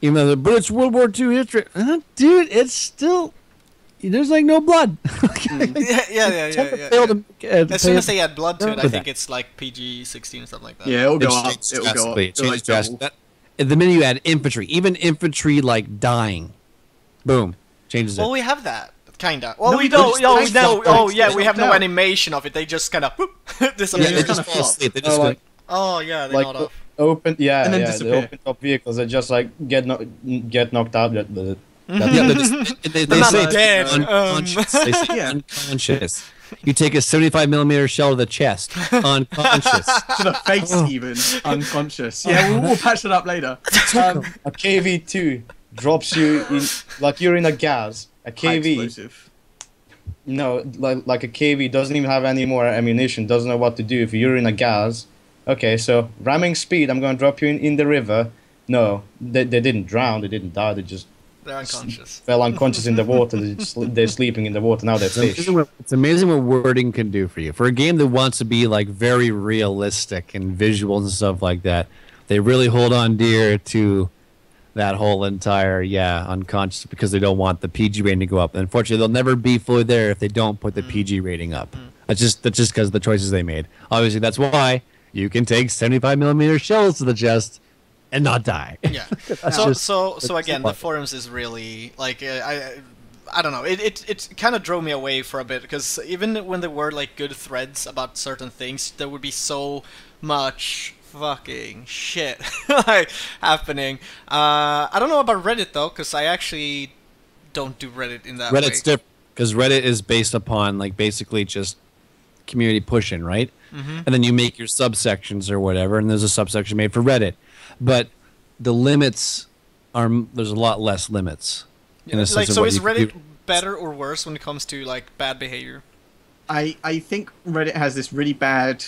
Even though, but it's World War II history, dude. It's still, there's like no blood. Yeah. As soon as they add blood to it, I think it's like PG-16 or something like that. Yeah, it'll go up. It'll go up. It'll like double. The minute you add infantry, even infantry like dying, boom. Changes it. Well, we have that, kinda. Well, we don't. Oh, yeah, we have no animation of it. They just kind of disappear. Yeah, they just fall asleep. They just like, oh yeah, they like nod off. Open, yeah, and then yeah. disappear. The open top vehicles that just like get knocked out. yeah, they say dead. Unconscious. They say unconscious. You take a 75mm shell to the chest, unconscious. To the face, even unconscious. Yeah, we'll patch it up later. A KV-2 drops you in, like you're in a gas. A KV, no, like a KV doesn't even have any more ammunition, doesn't know what to do if you're in a gas. Okay, so ramming speed, I'm gonna drop you in the river. No, they didn't drown, they didn't die, they're unconscious. Fell unconscious in the water. They're sleeping in the water, now they're fish. It's amazing what wording can do for you. For a game that wants to be like very realistic and visuals and stuff like that, they really hold on dear to that whole entire unconscious, because they don't want the PG rating to go up. And unfortunately, they'll never be fully there if they don't put the PG rating up. That's just because of the choices they made. Obviously, that's why you can take 75mm shells to the chest and not die. Yeah. so again, the forums is really like I don't know. It kind of drove me away for a bit, because even when there were like good threads about certain things, there would be so much fucking shit like happening. I don't know about Reddit though, because I actually don't do Reddit in that way. Reddit's different, because Reddit is based upon like basically just community pushing, right? And then you make your subsections or whatever, and there's a subsection made for Reddit. But the limits there's a lot less limits. In a sense like, of so what is you can Reddit do. better or worse when it comes to like bad behavior? I think Reddit has this really bad.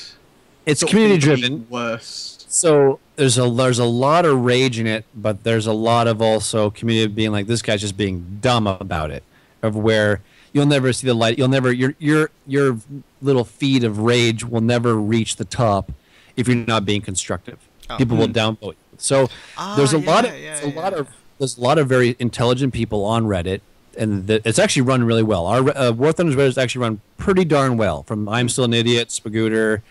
It's community driven. Worse. So there's a lot of rage in it, but there's a lot of also community being like, this guy's just being dumb about it, of where you'll never see the light. You'll never your little feed of rage will never reach the top if you're not being constructive. People will downvote you. So there's a lot of very intelligent people on Reddit, and it's actually run really well. Our War Thunder's Reddit is actually run pretty darn well. From I'm Still an Idiot, Spagooter,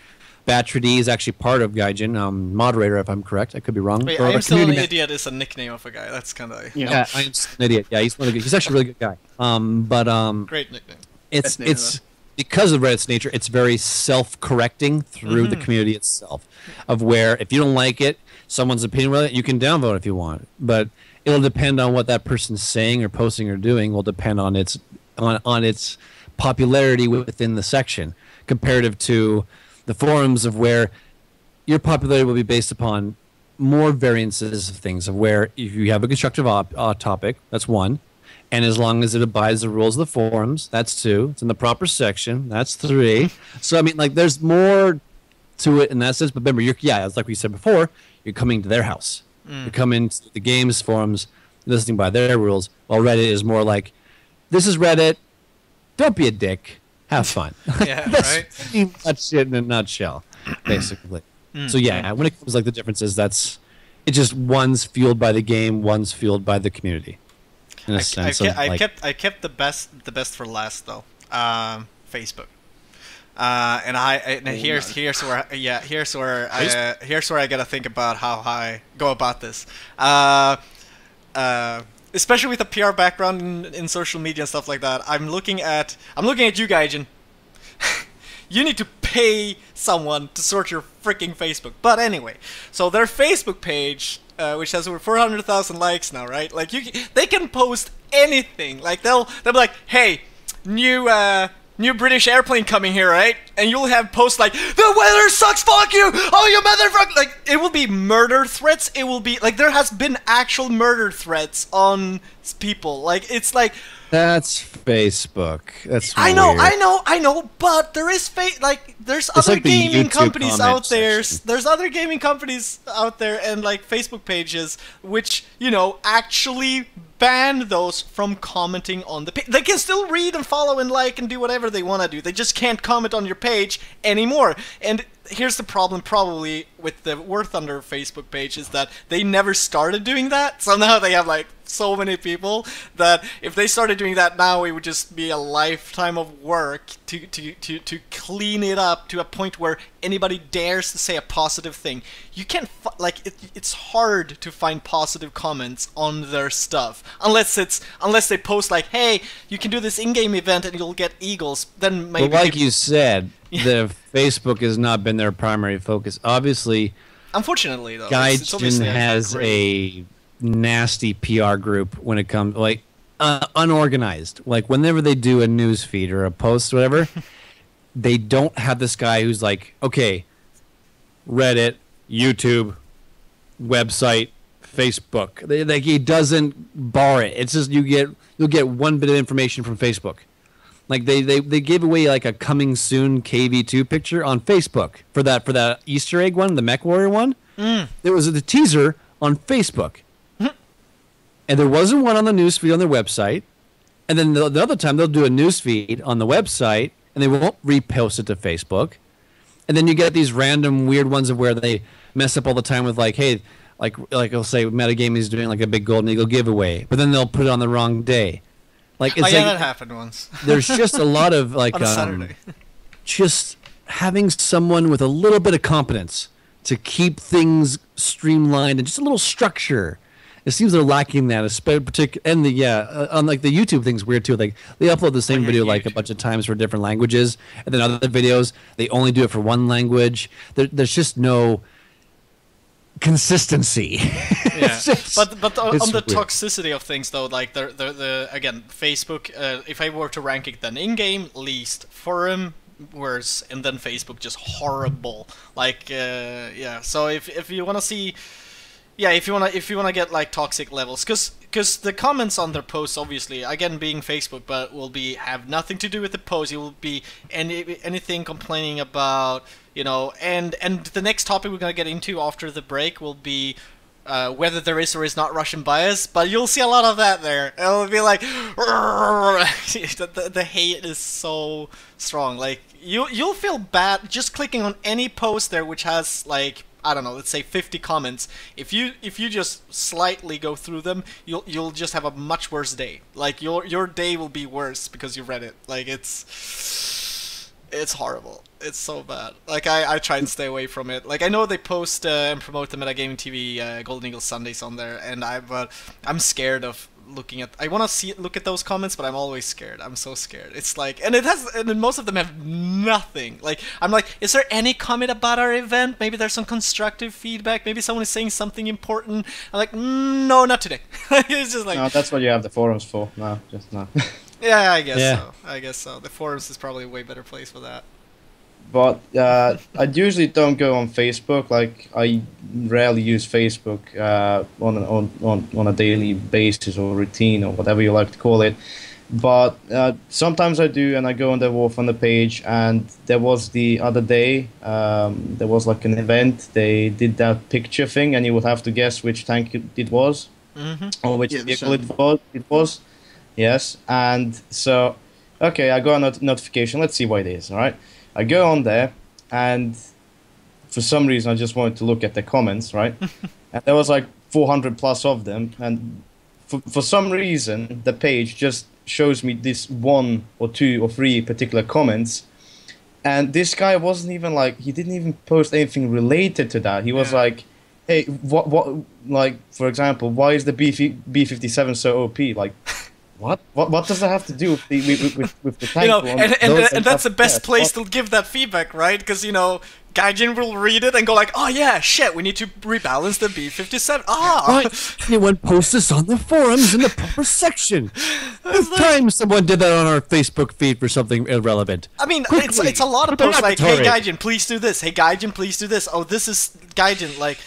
Batchard is actually part of Gaijin, moderator if I'm correct. I could be wrong. Wait, I'm Still an Idiot is a nickname of a guy. That's kind of yeah. I'm Still an Idiot. Yeah, he's actually a really good guy. But great nickname. it's because of Reddit's nature, it's very self-correcting through the community itself, of where if you don't like it, someone's opinion with it, you can downvote if you want, but it'll depend on what that person's saying or posting or doing. Will depend on its popularity within the section, comparative to the forums, of where your popularity will be based upon more variances of things, of where if you have a constructive topic, that's one. And as long as it abides the rules of the forums, that's two. It's in the proper section, that's three. So, I mean, like, there's more to it in that sense. But remember, it's like we said before, you're coming to their house. You're coming to the games forums, listening by their rules. While Reddit is more like, this is Reddit, don't be a dick, have fun. Yeah, That's right? pretty much it in a nutshell, basically. So, yeah, when it comes like the differences, it's just one's fueled by the game, one's fueled by the community. I kept the best for last though. Facebook. Here's where I gotta think about how I go about this. Especially with a PR background in social media and stuff like that. I'm looking at you, Gaijin. You need to pay someone to sort your freaking Facebook. But anyway, so their Facebook page, which has over 400,000 likes now, right? Like they can post anything. Like they'll be like, "Hey, new British airplane coming here, right?" And you'll have posts like, "The weather sucks, fuck you! Oh, you motherfucker!" Like it will be murder threats. It will be like there has been actual murder threats on people. Like it's like. That's Facebook. That's I know, weird. but there is there's It's other like the gaming YouTube companies comment out there. section. There's other gaming companies out there and like Facebook pages which, actually ban those from commenting on the page. They can still read and follow and like and do whatever they want to do. They just can't comment on your page anymore. And here's the problem probably with the War Thunder Facebook page is that they never started doing that. So now they have like so many people that if they started doing that now, it would just be a lifetime of work to clean it up to a point where anybody dares to say a positive thing. You can't it's hard to find positive comments on their stuff unless they post like, "Hey, you can do this in-game event and you'll get eagles." Then maybe. But like you said, the Facebook has not been their primary focus. Obviously, unfortunately though, Gaijin has a nasty PR group when it comes unorganized. Like whenever they do a news feed or a post or whatever, they don't have this guy who's like, okay, Reddit, YouTube, website, Facebook. He doesn't bar it. It's just you'll get one bit of information from Facebook. Like they gave away like a coming soon KV2 picture on Facebook for that Easter egg one, the Mech Warrior one. There was the teaser on Facebook. And there wasn't one on the newsfeed on their website. And then the other time they'll do a newsfeed on the website and they won't repost it to Facebook. And then you get these random weird ones of where they mess up all the time with like, hey, like I'll say Metagaming is doing like a big Golden Eagle giveaway, but then they'll put it on the wrong day. Like it's that happened once. There's just a lot of like on a Saturday. Just having someone with a little bit of competence to keep things streamlined and just a little structure. It seems they're lacking that, and on like the YouTube thing's weird too. Like they upload the same video like a bunch of times for different languages, and then other videos they only do it for one language. There's just no consistency. Yeah, but on the weird. toxicity of things though, like the again Facebook. If I were to rank it, then in-game least, forum worse, and then Facebook just horrible. Like So if you want to see. Yeah, if you wanna get like toxic levels, because the comments on their posts, obviously, again being Facebook, but will have nothing to do with the post. It will be anything complaining about, and the next topic we're gonna get into after the break will be whether there is or is not Russian bias. But you'll see a lot of that there. It'll be like the hate is so strong. Like you'll feel bad just clicking on any post there which has like, I don't know, let's say 50 comments. If you just slightly go through them, you'll just have a much worse day. Like your day will be worse because you read it. Like it's horrible. It's so bad. Like I try and stay away from it. Like I know they post and promote the Metagamingtv Golden Eagle Sundays on there, and I'm scared of looking at. I want to look at those comments, but I'm always scared. I'm so scared. It's like, and then most of them have nothing. Like, I'm like, is there any comment about our event? Maybe there's some constructive feedback. Maybe someone is saying something important. I'm like, no, not today. It's just like, no, that's what you have the forums for. No, just no. Yeah, I guess so. I guess so. The forums is probably a way better place for that. But I usually don't go on Facebook. Like, I rarely use Facebook on a daily basis or routine or whatever you like to call it. But sometimes I do, and I go on the War Thunder page. And there was the other day, there was like an event. They did that picture thing, and you would have to guess which tank it was, or which vehicle it was. Yes, and so okay, I got a notification. Let's see what it is. All right. I go on there, and for some reason I just wanted to look at the comments, right? And there was like 400 plus of them, and for some reason the page just shows me this 1 or 2 or 3 particular comments, and this guy wasn't even like, he didn't even post anything related to that. He was like, hey, what, like, for example, why is the B-57 so OP? Like, What does that have to do with the tank? You know, and that's the best place to give that feedback, right? Because, you know, Gaijin will read it and go like, oh yeah, shit, we need to rebalance the B-57. Right. Anyone post this on the forums in the proper section. This time someone did that on our Facebook feed for something irrelevant. I mean, it's a lot of posts like, hey Gaijin, please do this. Hey Gaijin, please do this. Oh, this is Gaijin. Like,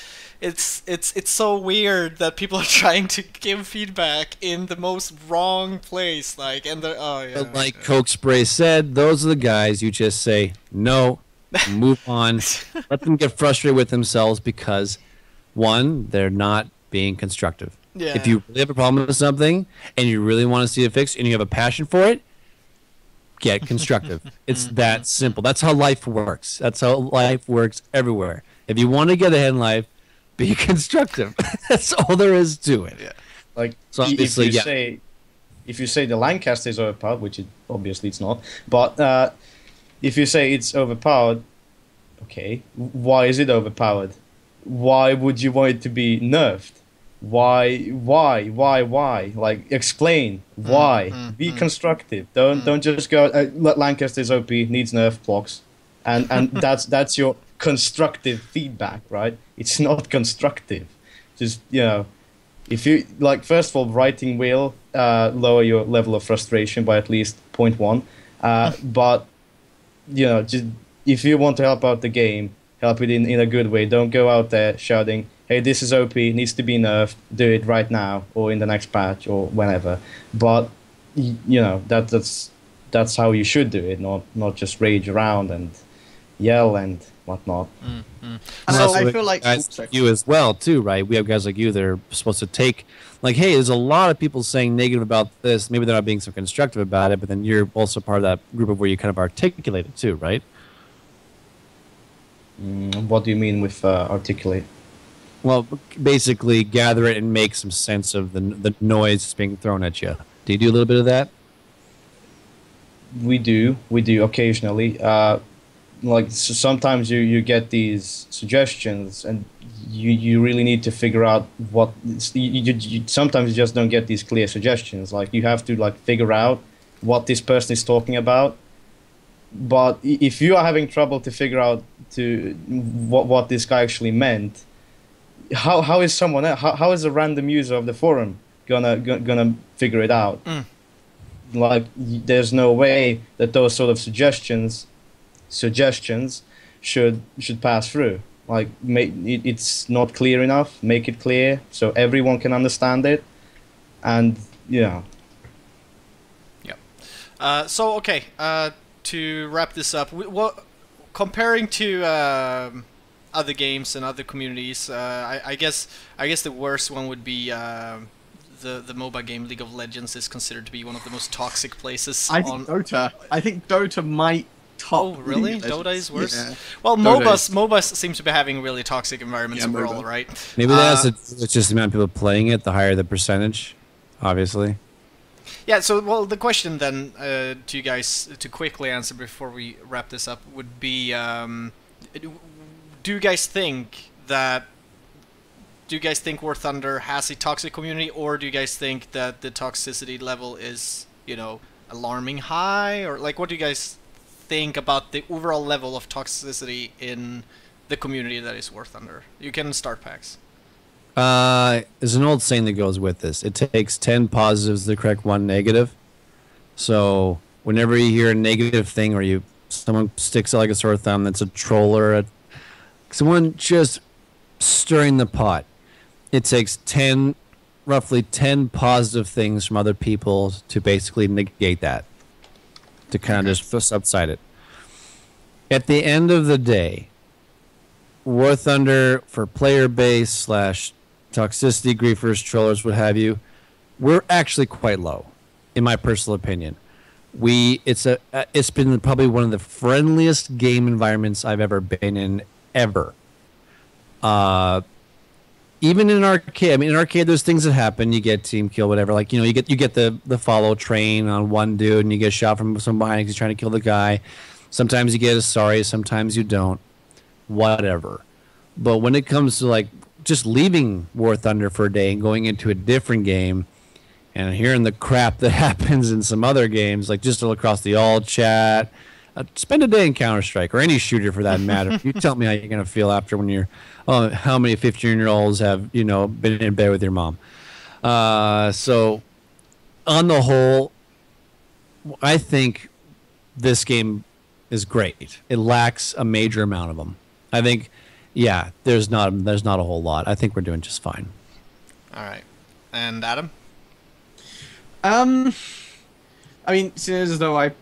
it's so weird that people are trying to give feedback in the most wrong place. Like, and they're, oh yeah. But like CokeSpray said, those are the guys you just say no, move on, let them get frustrated with themselves because, one, they're not being constructive. Yeah. If you really have a problem with something and you really want to see it fixed and you have a passion for it, get constructive. It's that simple. That's how life works. That's how life works everywhere. If you want to get ahead in life, be constructive. That's all there is to it. Yeah. Like, so obviously, if you say the Lancaster is overpowered, which obviously it's not, but if you say it's overpowered, okay, why is it overpowered? Why would you want it to be nerfed? Why? Like, explain why. Be constructive. Don't just go. Lancaster's OP, needs nerf, blocks, and that's your constructive feedback, right? It's not constructive. Just, you know, if you like, first of all, writing will lower your level of frustration by at least 0.1. But you know, just if you want to help out the game, help it in a good way. Don't go out there shouting, hey, this is OP, needs to be nerfed, do it right now or in the next patch or whenever. But you know, that's how you should do it, not just rage around and yell and whatnot. So I feel like guys like you as well too, right? We have guys like you that are supposed to take, like, hey, there's a lot of people saying negative about this. Maybe they're not being so constructive about it, but then you're also part of that group of where you kind of articulate it too, right? What do you mean with articulate? Well, basically gather it and make some sense of the noise that's being thrown at you. Do you do a little bit of that? We do occasionally. Like, so sometimes you get these suggestions and you really need to figure out what you sometimes you just don't get these clear suggestions. Like, you have to like figure out what this person is talking about. But if you are having trouble to figure out what this guy actually meant, how is someone else, how is a random user of the forum gonna figure it out? Like, there's no way that those sort of suggestions should pass through. Like, it's not clear enough. Make it clear so everyone can understand it. And yeah. So okay, to wrap this up, comparing to other games and other communities, I guess the worst one would be the MOBA game League of Legends is considered to be one of the most toxic places. I think Dota might top. Oh really? Dota is worse. Yeah. Well, MOBAs seem to be having really toxic environments overall, right? Maybe that's it's just the amount of people playing it. The higher the percentage, obviously. Yeah. So, well, the question then to you guys to quickly answer before we wrap this up would be: do you guys think that do you guys think War Thunder has a toxic community, or do you guys think that the toxicity level is, you know, alarming high, or like what do you guys think about the overall level of toxicity in the community that is War Thunder? You can start, Pax. There's an old saying that goes with this. It takes 10 positives to correct 1 negative. So whenever you hear a negative thing, or someone sticks out like a sore thumb that's a troll or someone just stirring the pot, it takes roughly 10 positive things from other people to basically negate that, to kind of just subside it. At the end of the day, War Thunder, for player base / toxicity, griefers, trollers, what have you, we're actually quite low, in my personal opinion. It's been probably one of the friendliest game environments I've ever been in, ever. Even in arcade, I mean, in arcade, there's things that happen. You get team kill, whatever. Like, you know, you get the follow train on one dude, and you get shot from someone behind because he's trying to kill the guy. Sometimes you get a sorry, sometimes you don't. Whatever. But when it comes to like just leaving War Thunder for a day and going into a different game, and hearing the crap that happens in some other games, like just across the all chat, spend a day in Counter-Strike, or any shooter for that matter. You tell me how you're going to feel after when you're, how many 15-year-olds have, you know, been in bed with your mom. So on the whole, I think this game is great. It lacks a major amount of them. I think, yeah, there's not a whole lot. I think we're doing just fine. All right. And Adam? I mean, seeing as though I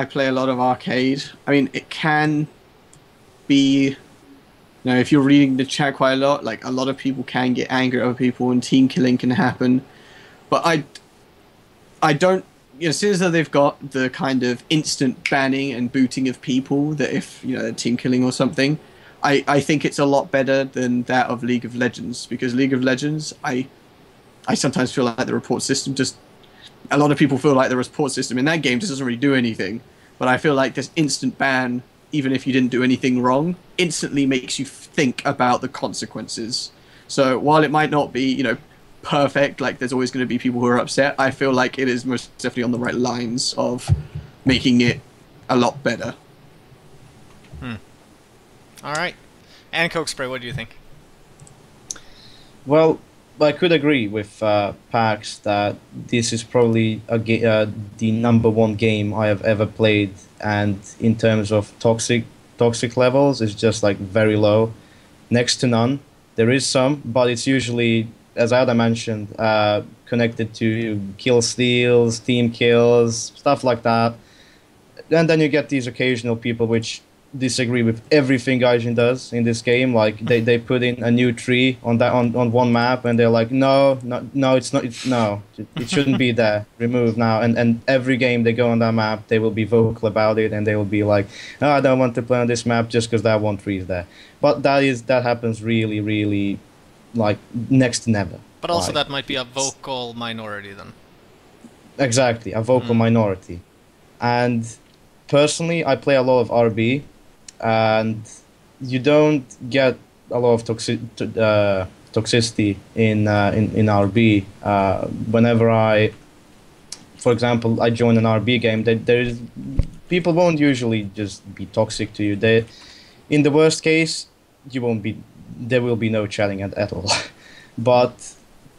play a lot of arcade, I mean, it can be, you know, if you're reading the chat quite a lot, like, a lot of people can get angry at other people, and team killing can happen. But I don't, you know, seeing as though they've got the kind of instant banning and booting of people, that if, you know, they're team killing or something, I think it's a lot better than that of League of Legends, because League of Legends, I sometimes feel like the report system just, a lot of people feel like the report system in that game just doesn't really do anything. But I feel like this instant ban, even if you didn't do anything wrong, instantly makes you think about the consequences. So while it might not be, you know, perfect, like there's always going to be people who are upset, I feel like it is most definitely on the right lines of making it a lot better. All right. And CokeSpray, what do you think? Well, I could agree with Pax that this is probably the #1 game I have ever played, and in terms of toxic levels, it's just like very low, next to none. There is some, but it's usually, as Adam mentioned, connected to kill steals, team kills, stuff like that. And then you get these occasional people which disagree with everything Gaijin does in this game. Like they put in a new tree on one map, and they're like, no, it's not, it shouldn't be there. Remove now. And every game they go on that map, they will be vocal about it, and they will be like, no, I don't want to play on this map just because that one tree is there. But that happens really, like, next to never. But also that might be a vocal minority then. Exactly, a vocal minority. And personally, I play a lot of RB, and you don't get a lot of toxicity in RB. Whenever for example, I join an RB game, people won't usually just be toxic to you. In the worst case, there will be no chatting at all. But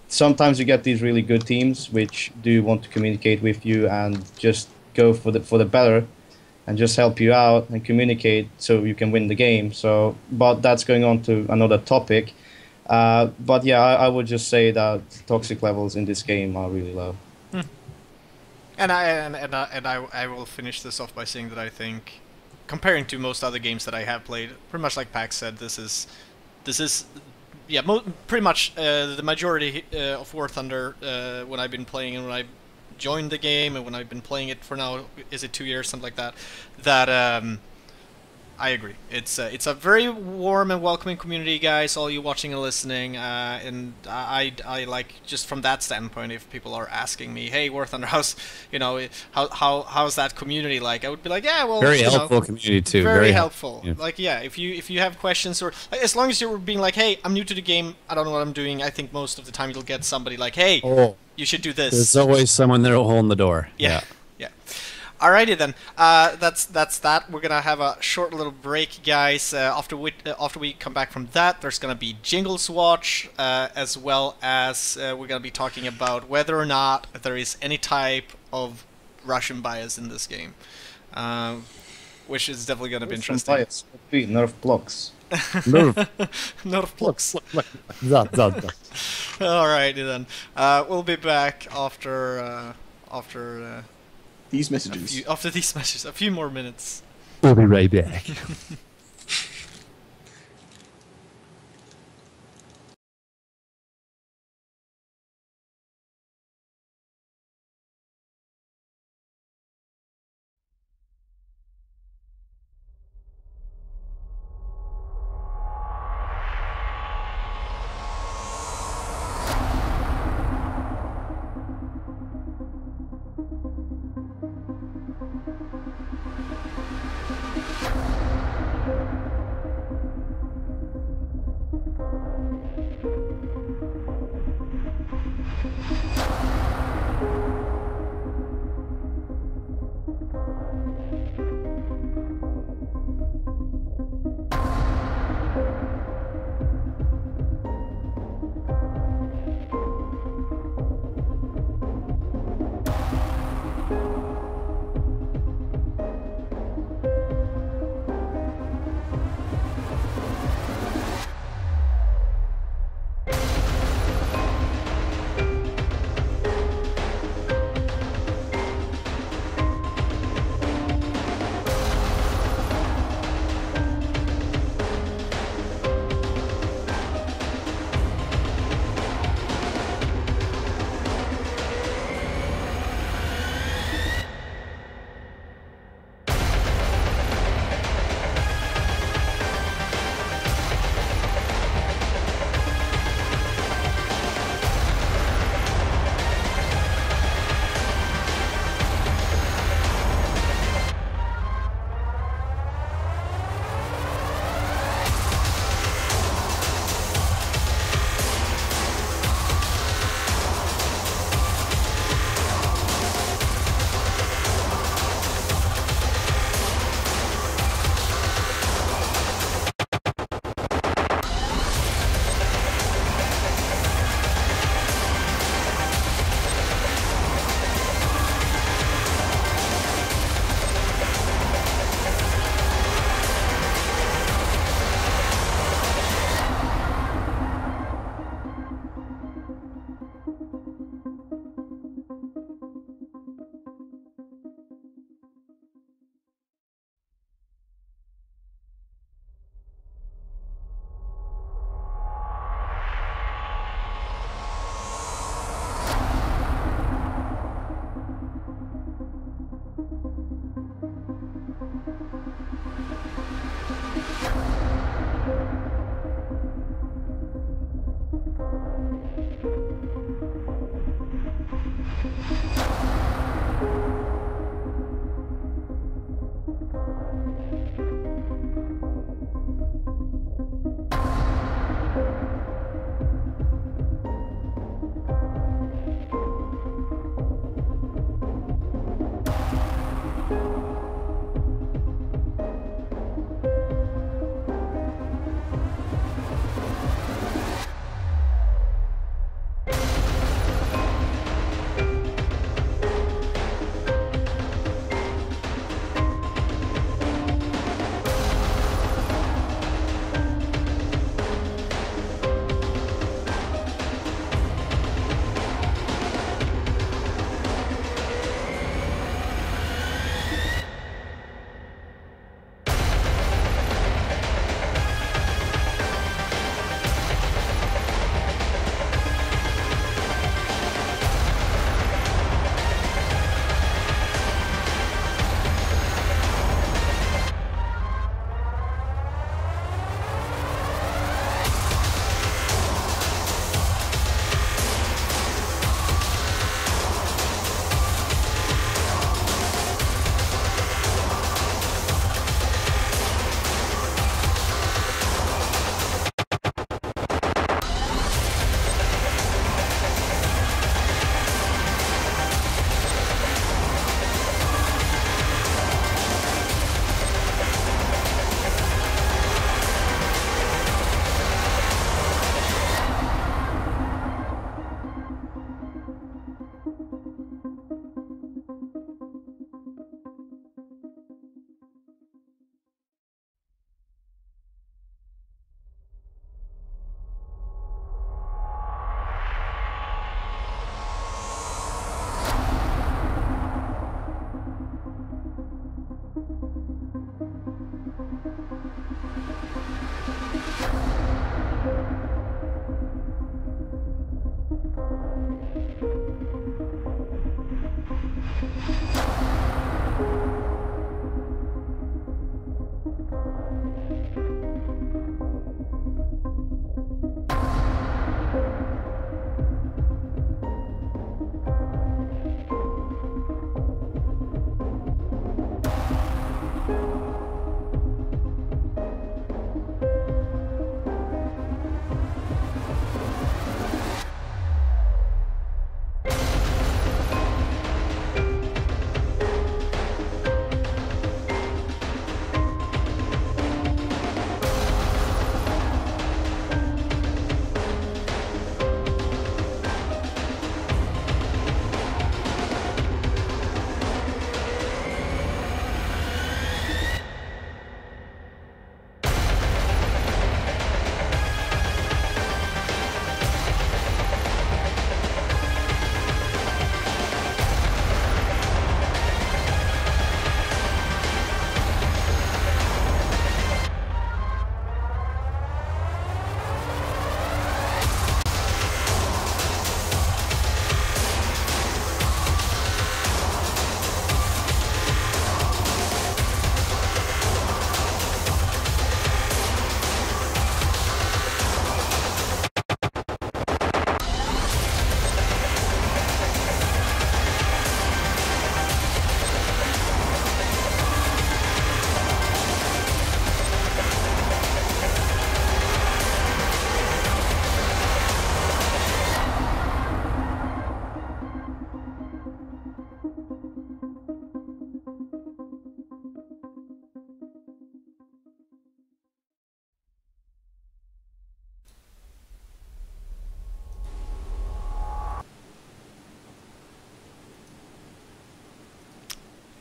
sometimes you get these really good teams which do want to communicate with you and just go for the better, and just help you out and communicate so you can win the game. So, but that's going on to another topic. But yeah, I would just say that toxic levels in this game are really low. And I will finish this off by saying that I think, comparing to most other games that I have played, pretty much like Pax said, this is yeah, pretty much the majority of War Thunder when I've been playing and when I joined the game and when I've been playing it for now, is it 2 years, something like that, that I agree. It's a very warm and welcoming community, guys. All you watching and listening, and I like just from that standpoint. If people are asking me, "Hey, War Thunder, how's how's that community like?" I would be like, "Yeah, well, very helpful community too. Very helpful. Yeah. Like, yeah, if you have questions or like, as long as you're being like, "Hey, I'm new to the game. I don't know what I'm doing." I think most of the time you'll get somebody like, "Hey, you should do this." There's always someone there holding the door. Yeah. Alrighty then, that's that. We're gonna have a short little break, guys. After we come back from that, there's gonna be Jingles Watch, as well as we're gonna be talking about whether or not there is any type of Russian bias in this game, which is definitely gonna be interesting. Bias would be Nerf blocks. Nerf blocks. Alrighty then, we'll be back after these messages. After these messages, a few more minutes. We'll be right back.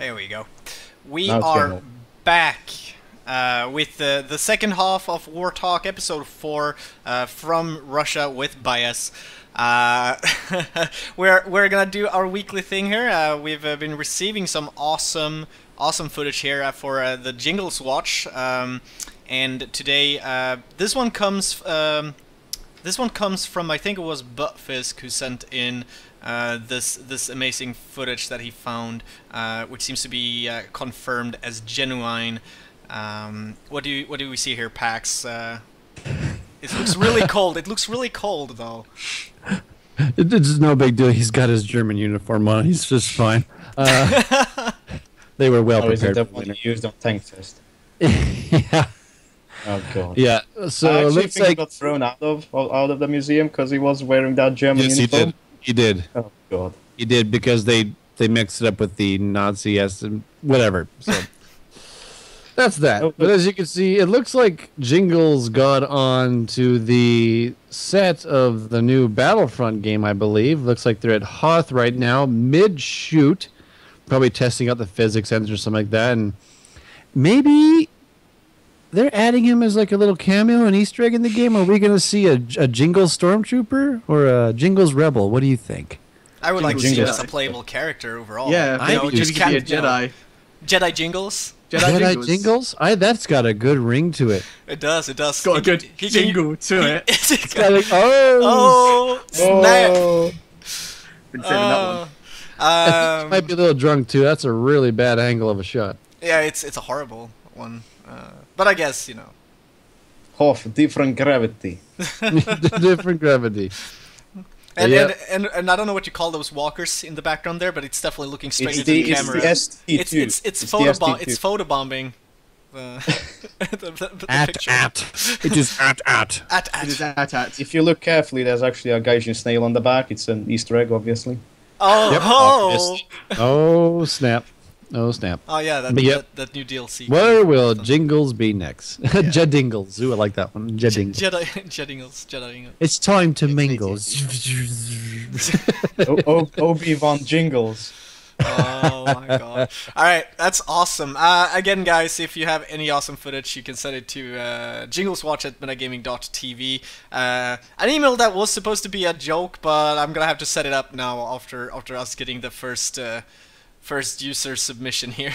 There we go. We Now it's are getting old. back with the second half of War Talk, episode 4, from Russia with bias. We're gonna do our weekly thing here. We've been receiving some awesome footage here for the Jingles Watch, and today this one comes from, I think it was Buttfisk who sent in this amazing footage that he found, which seems to be confirmed as genuine. What do we see here, Pax? It looks really cold. It looks really cold, though. It's no big deal. He's got his German uniform on. He's just fine. They were well Or is it prepared. the one you used on Tank Fest? Yeah. Oh god. Yeah. I So it actually looks think he like got thrown out of the museum because he was wearing that German yes, he uniform. did. He did. Oh god. He did because they mixed it up with the Nazi and whatever. So that's that. Oh, But as you can see, it looks like Jingles got on to the set of the new Battlefront game, I believe. Looks like they're at Hoth right now, mid-shoot, probably testing out the physics engine or something like that. And maybe they're adding him as like a little cameo, an Easter egg in the game. Are we going to see a Jingles Stormtrooper or a Jingles Rebel? What do you think? I would like to see him Jingles. as a playable character overall. Yeah, I you know, think just he be a can't, you know, Jedi. Jedi Jingles. Jedi Jingles? That's got a good ring to it. It does. It does. It's got a good He can- jingle to it. It's Got like, oh, snap! Oh. Been saving that one. He might be a little drunk too. That's a really bad angle of a shot. Yeah, it's a horrible one. But I guess, you know. Hoth, different gravity. Different gravity. And, Yeah. and I don't know what you call those walkers in the background there, but it's definitely looking straight It's into the, the it's camera. the ST2. It's the photobomb. ST2. It's photobombing. The At picture. it is at. At. It is at. If you look carefully, there's actually a Gaijin snail on the back. It's an Easter egg, obviously. Oh, Yep. oh, Oh snap! Oh snap! oh yeah, But yep. that new DLC. Where will Jingles be next? Jedingles. Ooh, I like that one. Jedingles. Jedi. It's time to It's mingle. Obi-Wan Jingles. Oh my god. Alright, that's awesome. Again, guys, if you have any awesome footage, you can send it to jingleswatch at metagaming.tv. An email that was supposed to be a joke, but I'm gonna have to set it up now after us getting the first user submission here.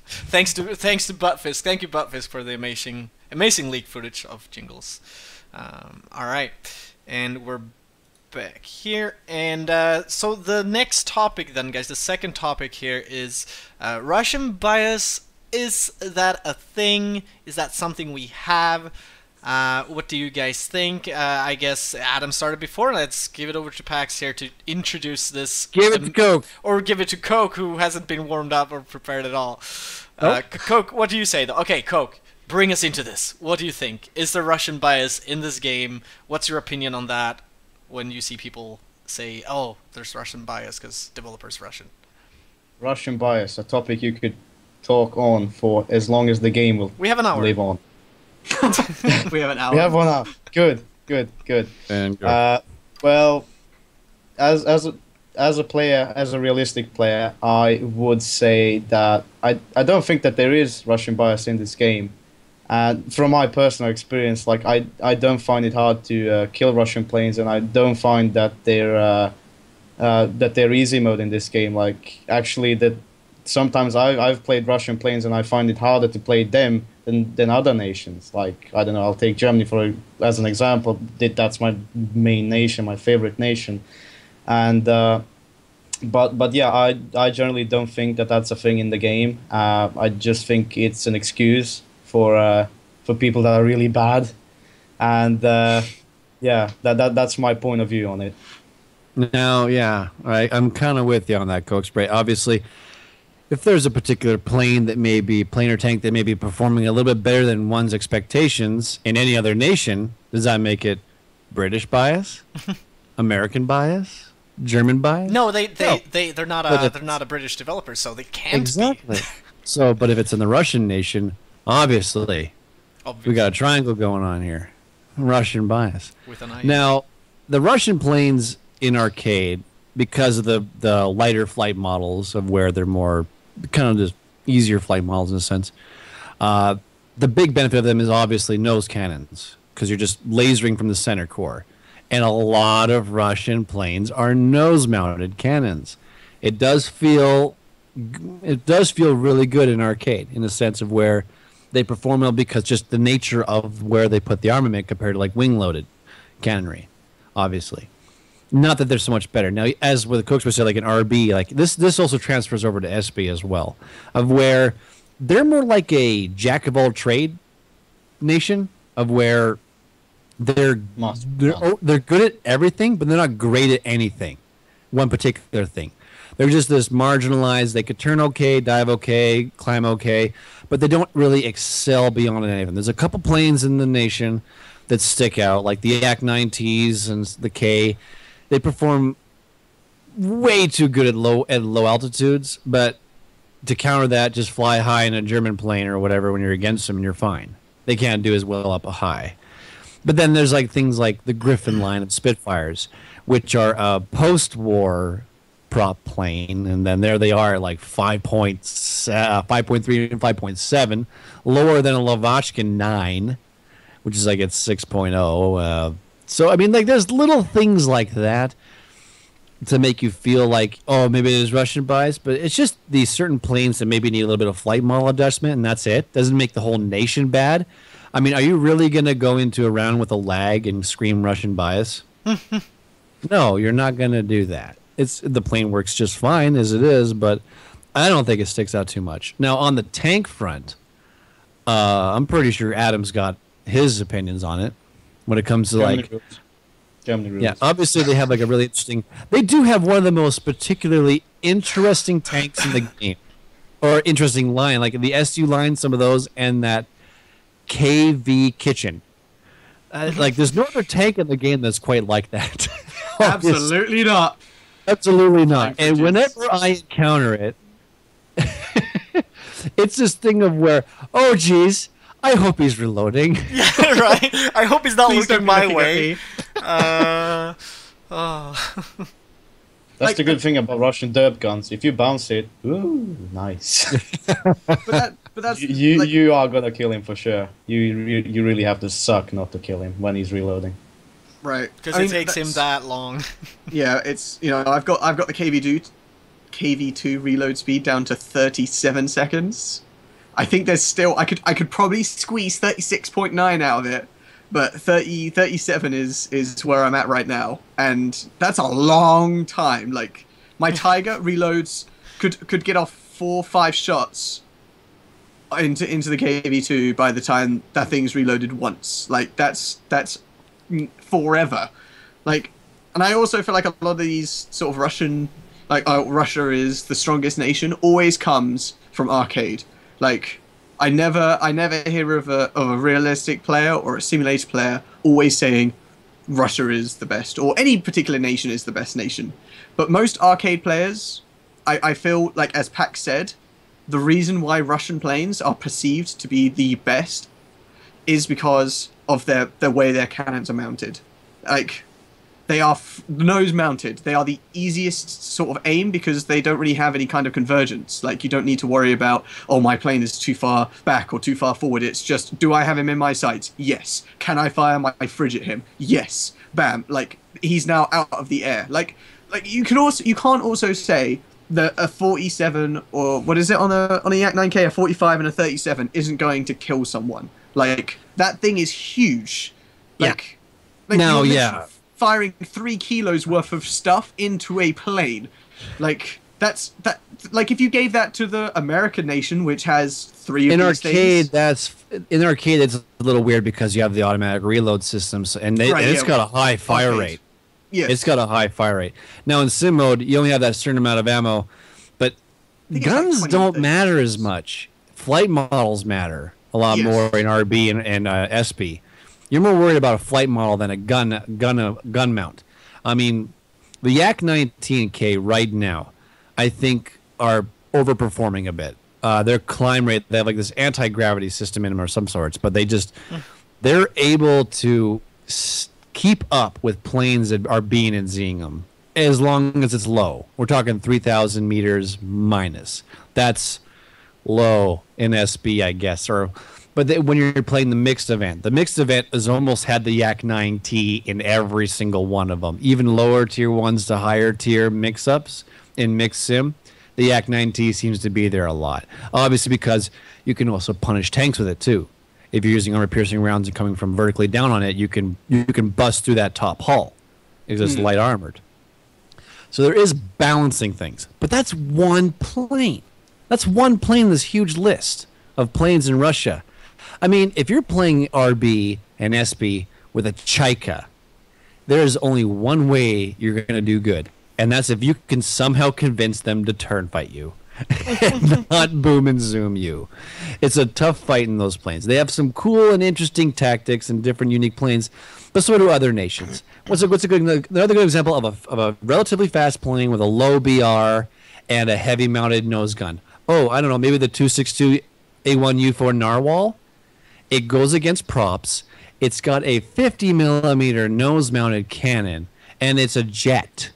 thanks to Buttfisk. Thank you, Buttfisk, for the amazing leak footage of Jingles. Alright, and we're back here, and so the next topic then, guys, the second topic here is Russian bias. Is that a thing? Is that something we have? What do you guys think? I guess Adam started before. Let's give it over to Pax here to introduce this. Give it to Coke. Or give it to Coke, who hasn't been warmed up or prepared at all. Nope. Coke, what do you say though? Okay, Coke, bring us into this. What do you think? Is there Russian bias in this game? What's your opinion on that? When you see people say, "Oh, there's Russian bias because developers Russian." Russian bias, a topic you could talk on for as long as the game will We have an hour. live on. We have an hour. We have 1 hour. Good. And go. Well, as a player, as a realistic player, I would say that I don't think that there is Russian bias in this game. And from my personal experience, like I don't find it hard to kill Russian planes, and I don't find that they're easy mode in this game. Like actually, that sometimes I've played Russian planes, and I find it harder to play them than other nations. Like I don't know, I'll take Germany as an example. That's my main nation, my favorite nation, and but yeah, I generally don't think that that's a thing in the game. I just think it's an excuse for people that are really bad, and yeah, that's my point of view on it. Now, yeah, I'm kind of with you on that, CokeSpray. Obviously, if there's a particular plane or tank that may be performing a little bit better than one's expectations in any other nation, does that make it British bias, American bias, German bias? No, they're not a British developer, so they can't Exactly. be. So, but if it's in the Russian nation, obviously, we got a triangle going on here. Russian bias. With an eye. Now, the Russian planes in arcade, because of the lighter flight models of where they're more kind of just easier flight models in a sense. The big benefit of them is obviously nose cannons, because you're just lasering from the center core. And a lot of Russian planes are nose-mounted cannons. It does feel really good in arcade, in the sense of where they perform well because just the nature of where they put the armament compared to like wing-loaded cannonry, obviously. Not that they're so much better. Now, as with the CokeSpray, like an RB, like this also transfers over to SB as well, of where they're more like a jack of all trade nation, of where they're good at everything, but they're not great at anything, one particular thing. They're just this marginalized. They could turn okay, dive okay, climb okay, but they don't really excel beyond anything. There's a couple planes in the nation that stick out, like the Yak-9Ts and the K. They perform way too good at low altitudes, but to counter that, just fly high in a German plane or whatever when you're against them and you're fine. They can't do as well up high. But then there's like things like the Griffin line of Spitfires, which are a post-war prop plane, and then there they are at like 5.3 and 5.7, lower than a Lavochkin 9, which is like at 6.0. So I mean, like, there's little things like that to make you feel like, oh, maybe there's Russian bias, but it's just these certain planes that maybe need a little bit of flight model adjustment, and that's it. Doesn't make the whole nation bad. I mean, are you really going to go into a round with a lag and scream Russian bias? No, you're not going to do that. The plane works just fine as it is, but I don't think it sticks out too much. Now, on the tank front, I'm pretty sure Adam's got his opinions on it when it comes to Germany rules. Yeah, obviously they have like a really interesting. They do have one of the most particularly interesting tanks in the game, or interesting line, like the SU line, some of those, and that KV Kitchen. Like, there's no other tank in the game that's quite like that. Absolutely not. Absolutely not. And whenever I encounter it, it's this thing of where, oh, geez, I hope he's reloading. Yeah, right. I hope he's not Please looking don't be my looking way. That's the good thing about Russian derp guns. If you bounce it, ooh, nice. But that's you are gonna kill him for sure. You really have to suck not to kill him when he's reloading. right. Because it takes him that long. Yeah, it's, you know, I've got the KV2 reload speed down to 37 seconds. I think there's still I could probably squeeze 36.9 out of it, but 37 is where I'm at right now, and that's a long time. Like, my Tiger reloads could get off 4 or 5 shots into the KV2 by the time that thing's reloaded once. Like, that's forever. Like, and I also feel like a lot of these sort of Russian, like, Russia is the strongest nation, always comes from arcade. Like, I never hear of a realistic player or a simulator player always saying Russia is the best, or any particular nation is the best nation. But most arcade players, I feel like, as Pax said, the reason why Russian planes are perceived to be the best is because of the way their cannons are mounted. Like, they are nose mounted. They are the easiest sort of aim because they don't really have any kind of convergence. Like, you don't need to worry about, oh, my plane is too far back or too far forward. It's just, do I have him in my sights? Yes. Can I fire my fridge at him? Yes. Bam. Like, he's now out of the air. Like you can't also say that a 47, or what is it on a Yak 9K, a 45 and a 37 isn't going to kill someone. Like, that thing is huge. Like, yeah. Now, yeah. Firing 3 kilos worth of stuff into a plane, like, that's like, if you gave that to the American nation, which has 3 of these things. In arcade it's a little weird because you have the automatic reload systems, and it's got a high fire rate. Yes. It's got a high fire rate. Now, in sim mode, you only have that certain amount of ammo, but guns like don't matter as much. Flight models matter a lot more in RB and SP. You're more worried about a flight model than a gun mount. I mean, the Yak 19K right now, I think, are overperforming a bit. Their climb rate, they have like this anti-gravity system in them or some sorts, but they're able to keep up with planes that are being and seeing them as long as it's low. We're talking 3,000 meters minus. That's low in SB, I guess. But when you're playing the mixed event has almost had the Yak 9T in every single one of them. Even lower tier ones to higher tier mix-ups in mixed sim, the Yak 9T seems to be there a lot. Obviously because you can also punish tanks with it too. If you're using armor-piercing rounds and coming from vertically down on it, you can bust through that top hull. It's just light armored. So there is balancing things. But that's one plane. That's one plane in this huge list of planes in Russia. I mean, if you're playing RB and SB with a Chaika, there's only one way you're going to do good. And that's if you can somehow convince them to turn fight you. And not boom and zoom you. It's a tough fight in those planes. They have some cool and interesting tactics and different unique planes, but so do other nations. Another good example of a relatively fast plane with a low BR and a heavy mounted nose gun? Oh, I don't know, maybe the 262 A1U4 Narwhal. It goes against props. It's got a 50 millimeter nose mounted cannon, and it's a jet.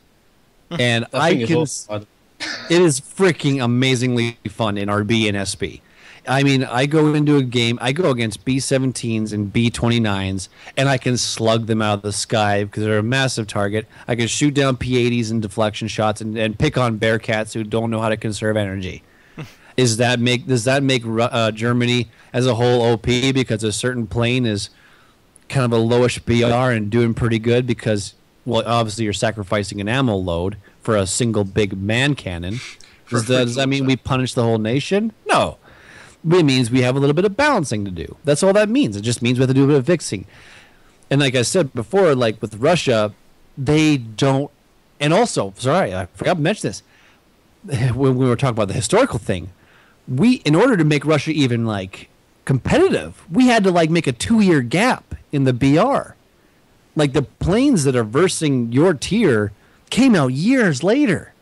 And it is freaking amazingly fun in RB and SB. I mean, I go into a game, I go against B-17s and B-29s, and I can slug them out of the sky because they're a massive target. I can shoot down P-80s and deflection shots and pick on Bearcats who don't know how to conserve energy. Does that make Germany as a whole OP because a certain plane is kind of a lowish BR and doing pretty good because, well, obviously you're sacrificing an ammo load for a single big man cannon. Does that mean we punish the whole nation? No. It means we have a little bit of balancing to do. That's all that means. It just means we have to do a bit of fixing. And like I said before, like with Russia, they don't. And also, sorry, I forgot to mention this. When we were talking about the historical thing, in order to make Russia even like competitive, we had to like make a 2-year gap in the BR. Like the planes that are versing your tier came out years later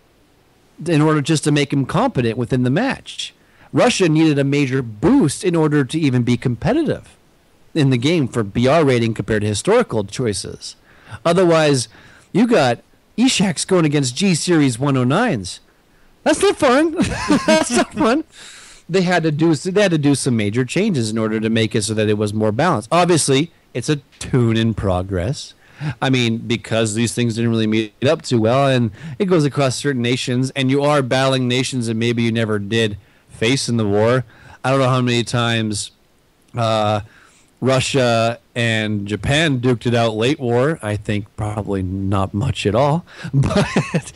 in order just to make him competent within the match. Russia needed a major boost in order to even be competitive in the game for BR rating compared to historical choices. Otherwise, you got Eshaks going against G Series 109s. That's not fun. That's not fun. They had to do some major changes in order to make it so that it was more balanced. Obviously, it's a tune in progress. I mean, because these things didn't really meet up too well, and it goes across certain nations, and you are battling nations that maybe you never did face in the war. I don't know how many times Russia and Japan duked it out late war. I think probably not much at all. But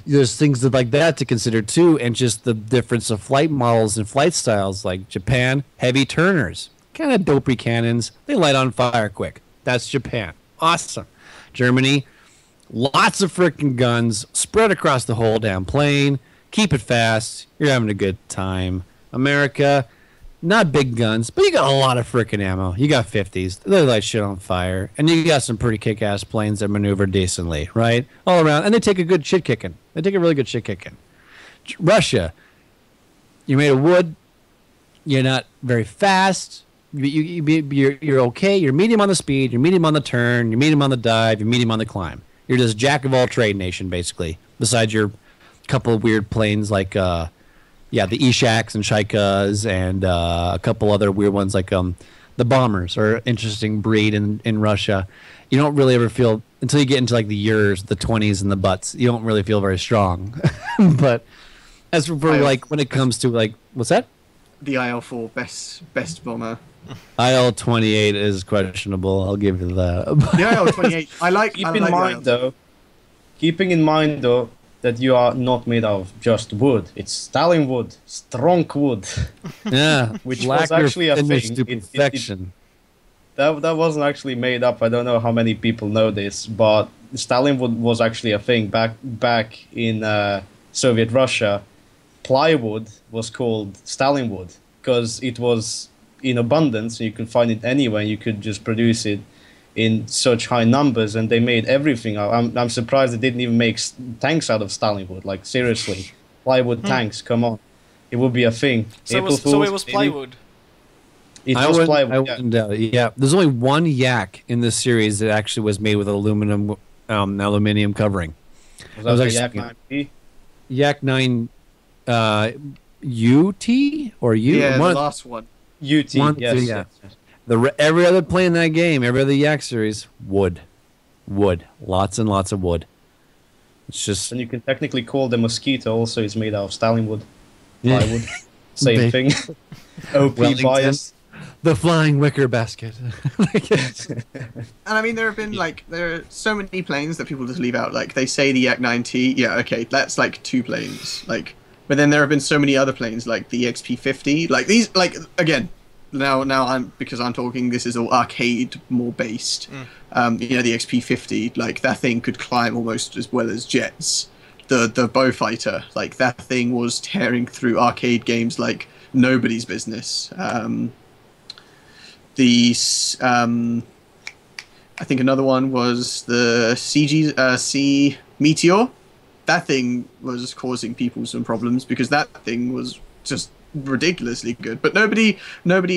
there's things like that to consider too, and just the difference of flight models and flight styles. Like Japan, heavy turners, kind of dopey cannons. They light on fire quick. That's Japan. Awesome. Germany, lots of freaking guns spread across the whole damn plane. Keep it fast. You're having a good time. America, not big guns, but you got a lot of freaking ammo. You got 50s. They light shit on fire. And you got some pretty kick-ass planes that maneuver decently, right? All around. And they take a good shit kicking. They take a really good shit kicking. Russia, you're made of wood. You're not very fast. You're okay. You're medium on the speed. You're medium on the turn. You're medium on the dive. You're medium on the climb. You're just jack of all trade nation, basically. Besides your couple of weird planes like, the Eshaks and Chaikas and a couple other weird ones like the bombers are an interesting breed in Russia. You don't really ever feel, until you get into like the Urs, the 20s and the butts, you don't really feel very strong. But as for like when it comes to like, what's that? The IL-4 best bomber. IL-28 is questionable. I'll give you that. The IL-28. I like. Keeping in mind though that you are not made of just wood. It's Stalin wood, strong wood. Yeah, which was actually a thing. That wasn't actually made up. I don't know how many people know this, but Stalin wood was actually a thing back in Soviet Russia. Plywood was called Stalin wood because it was in abundance. You could find it anywhere. You could just produce it in such high numbers, and they made everything. I'm surprised they didn't even make tanks out of Stalin wood. Like seriously, plywood tanks. Come on, it would be a thing. So it was plywood. It was plywood. I wouldn't doubt it. Yeah, there's only one Yak in this series that actually was made with aluminum covering. Was I was that the actually Yak 9P? Yak 9 UT or U? Yeah, one, the last one. UT, one, yes, two, yeah. yes. Every other plane in that game, every other Yak series, wood, lots and lots of wood. It's just And you can technically call the Mosquito also is made out of Stalin wood, Yeah. plywood. Same They- thing. OP Wellington. bias. the flying wicker basket. And I mean, there are so many planes that people just leave out. Like, they say the Yak 9T, yeah, okay, that's like 2 planes. Like, but then there have been so many other planes, like the XP50. Like, these, like, again, now because I'm talking, this is all arcade more based. You know, the XP50, like, that thing could climb almost as well as jets. The Bowfighter, like, that thing was tearing through arcade games like nobody's business. I think another one was the C Meteor. That thing was causing people some problems because that thing was just ridiculously good. But nobody,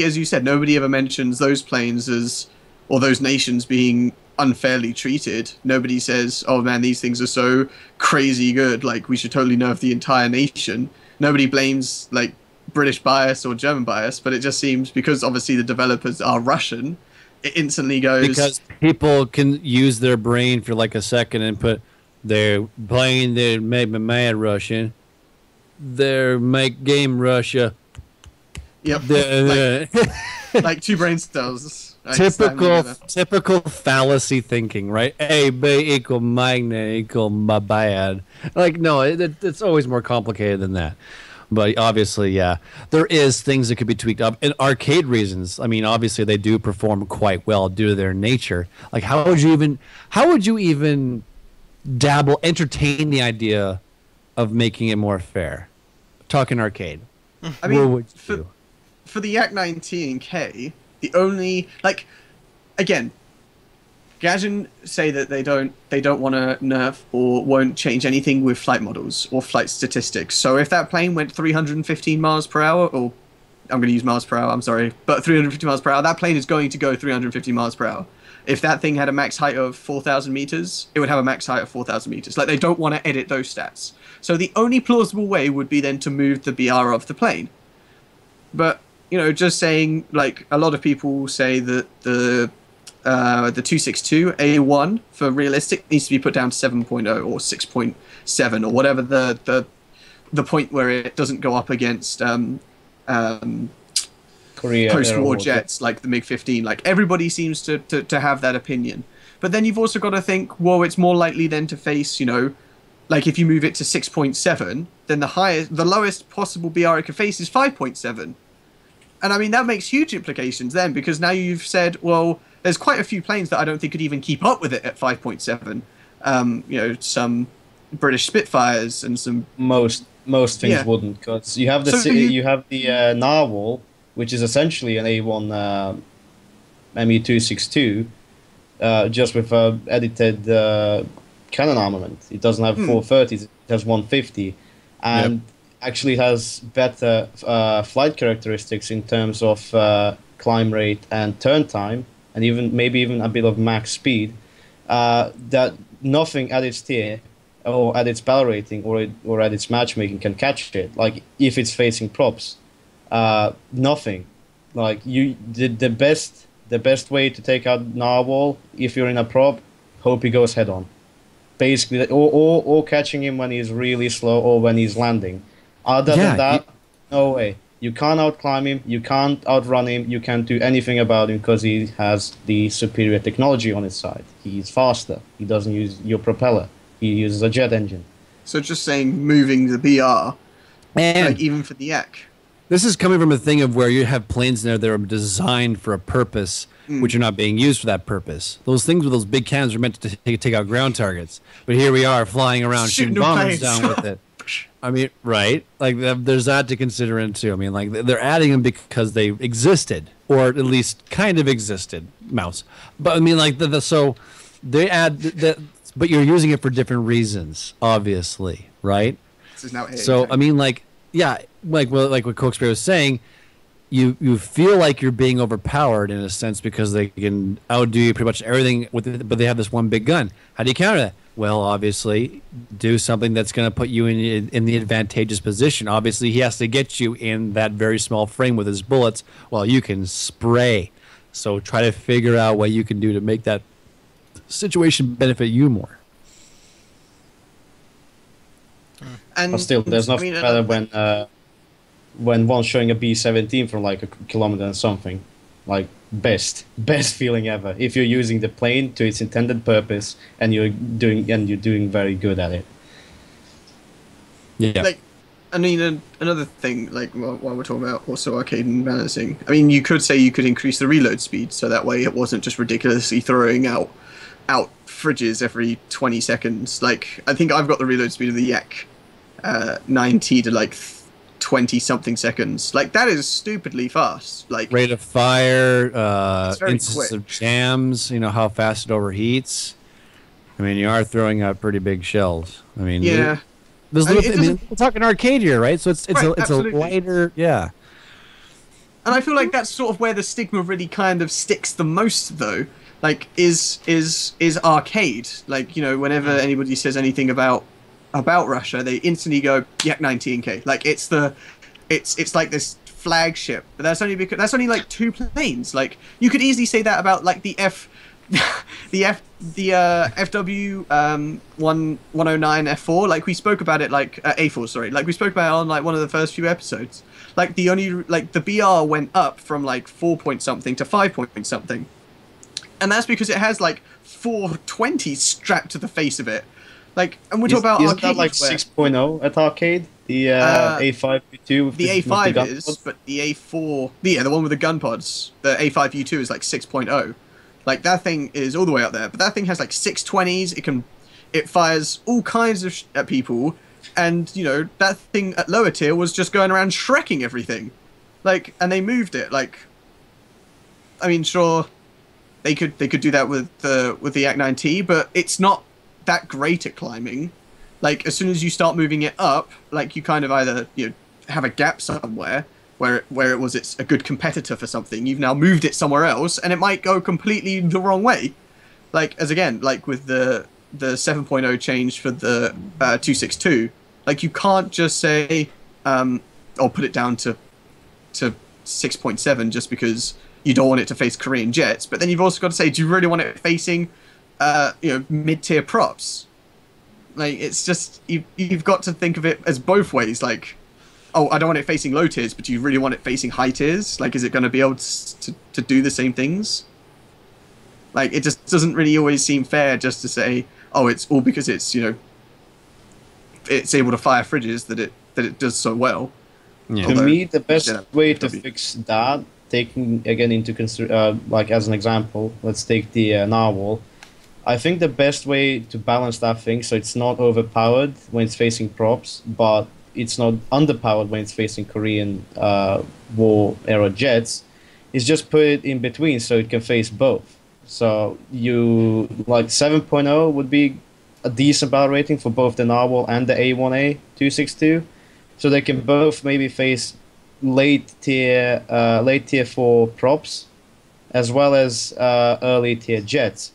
as you said, nobody ever mentions those planes as, or those nations being unfairly treated. Nobody says, oh man, these things are so crazy good, like we should totally nerf the entire nation. Nobody blames like British bias or German bias, but it just seems because obviously the developers are Russian, it instantly goes Because people can use their brain for like a second and put their plane that made me mad Russian. Their make game Russia. yep, The- like 2 brain cells. Like, slamming together. typical fallacy thinking, right? A, B equal magnet equal my bad. Like, no, it's always more complicated than that. But obviously, yeah, there is things that could be tweaked up. And arcade reasons, I mean, obviously they do perform quite well due to their nature. Like, how would you even entertain the idea of making it more fair? Talking arcade. I mean, what would you do? for the Yak 9T and K, the only, like, again, Gaijin say that they don't want to nerf or won't change anything with flight models or flight statistics. So if that plane went 315 miles per hour, or I'm going to use miles per hour, I'm sorry, but 350 miles per hour, that plane is going to go 350 miles per hour. If that thing had a max height of 4,000 meters, it would have a max height of 4,000 meters. Like, they don't want to edit those stats. So the only plausible way would be then to move the BR of the plane. But, you know, just saying, like, a lot of people say that the 262 A1 for realistic needs to be put down to 7.0 or 6.7 or whatever the point where it doesn't go up against Korea post-war jets like the MiG-15. Like, everybody seems to have that opinion. But then you've also got to think, well, it's more likely then to face, you know, like if you move it to 6.7, then the lowest possible BR it could face is 5.7. And I mean, that makes huge implications then, because now you've said, well, there's quite a few planes that I don't think could even keep up with it at 5.7. You know, some British Spitfires and some... Most things wouldn't, because you have the Narwhal, which is essentially an A1 ME262, just with edited cannon armament. It doesn't have 430s, it has 150, and actually has better flight characteristics in terms of climb rate and turn time, and maybe even a bit of max speed. That nothing at its tier or at its battle rating or at its matchmaking can catch it. Like, if it's facing props, nothing. Like, the best way to take out Narwhal, if you're in a prop, hope he goes head on. Basically, or catching him when he's really slow or when he's landing. Other than that, no way. You can't outclimb him, you can't outrun him, you can't do anything about him because he has the superior technology on his side. He's faster. He doesn't use your propeller. He uses a jet engine. So just saying moving the BR, And like even for the Yak. this is coming from a thing of where you have planes in there that are designed for a purpose, which are not being used for that purpose. Those things with those big cannons are meant to take out ground targets. But here we are flying around shooting bombers planes. down with it. I mean, right? Like, there's that to consider in too. I mean, like, they're adding them because they existed, or at least kind of existed, mouse. But I mean, like, so they add that, but you're using it for different reasons, obviously, right? This is now So I mean, like, yeah, like what CokeSpray was saying, you feel like you're being overpowered in a sense because they can outdo you pretty much everything with it, but they have this one big gun. How do you counter that? Well, obviously, do something that's going to put you in the advantageous position. Obviously, he has to get you in that very small frame with his bullets while you can spray. So try to figure out what you can do to make that situation benefit you more. And But still, there's nothing better when one's showing a B-17 from like a kilometer and something. Like best feeling ever. If you're using the plane to its intended purpose and you're doing very good at it. Yeah. Like, I mean, another thing, like while we're talking about also arcade and balancing, I mean, you could say you could increase the reload speed so that way it wasn't just ridiculously throwing out fridges every 20 seconds. Like, I think I've got the reload speed of the Yak 9T to like 20 something seconds. Like, that is stupidly fast. Like, rate of fire, very instances quick. of jams, you know, how fast it overheats. I mean, you are throwing out pretty big shells. I mean, yeah. there's I mean, little, we're talking arcade here, right? So it's Right, a absolutely. lighter, yeah. And I feel like that's sort of where the stigma really kind of sticks the most, though. Like, is arcade. Like, you know, whenever anybody says anything about Russia, they instantly go Yak 19K. Like, it's like this flagship. But that's only because that's only like 2 planes. Like, you could easily say that about like the FW 109 F4. Like, we spoke about it, like A4, sorry. Like, we spoke about it on like one of the first few episodes. Like, the BR went up from like 4 point something to 5 point something. And that's because it has like 420 strapped to the face of it. Like, and we're talking about isn't arcade. that like 6.0 at arcade? The A5U2 with the with A5 gun is, pods? but the A4, the one with the gun pods, the A5U2 is like 6.0. Like, that thing is all the way up there. But that thing has like 620s. It fires all kinds of at people, and you know that thing at lower tier was just going around shrekking everything. Like, and they moved it. Like, I mean, sure, they could do that with the Yak 9T, but it's not that great at climbing. Like, as soon as you start moving it up, like, you kind of either, you know, have a gap somewhere where it's a good competitor for something. You've now moved it somewhere else, and it might go completely the wrong way. Like, as again, like with the 7.0 change for the 262, like, you can't just say, or put it down to 6.7 just because you don't want it to face Korean jets. But then you've also got to say, do you really want it facing you know, mid-tier props? Like, it's just, you've got to think of it as both ways. Like, oh, I don't want it facing low tiers, but do you really want it facing high tiers? Like, is it going to be able to do the same things? Like, it just doesn't really always seem fair just to say, oh, it's all because it's, you know, it's able to fire fridges that it does so well. Yeah. To me, the best yeah, way to W. fix that, taking again into like as an example, let's take the narwhal. I think the best way to balance that thing so it's not overpowered when it's facing props, but it's not underpowered when it's facing Korean war era jets, is just put it in between so it can face both. So you like 7.0 would be a decent battle rating for both the narwhal and the A1A 262, so they can both maybe face late tier 4 props as well as early tier jets.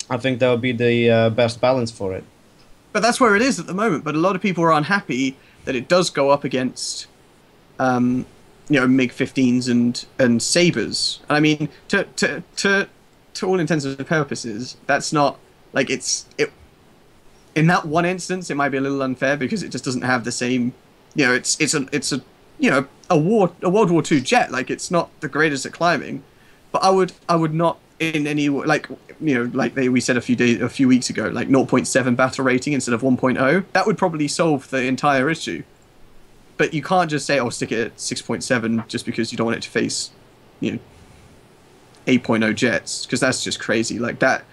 I think that would be the best balance for it. But that's where it is at the moment. But a lot of people are unhappy that it does go up against, you know, MiG-15s and Sabres. And I mean, to all intents and purposes, that's not like it. In that one instance, it might be a little unfair because it just doesn't have the same. You know, it's a you know, a World War II jet. Like, it's not the greatest at climbing, but I would not in any way, like, you know, like we said a few weeks ago, like 0.7 battle rating instead of 1.0. That would probably solve the entire issue. But you can't just say, oh, stick it at 6.7 just because you don't want it to face, you know, 8.0 jets, because that's just crazy. Like, that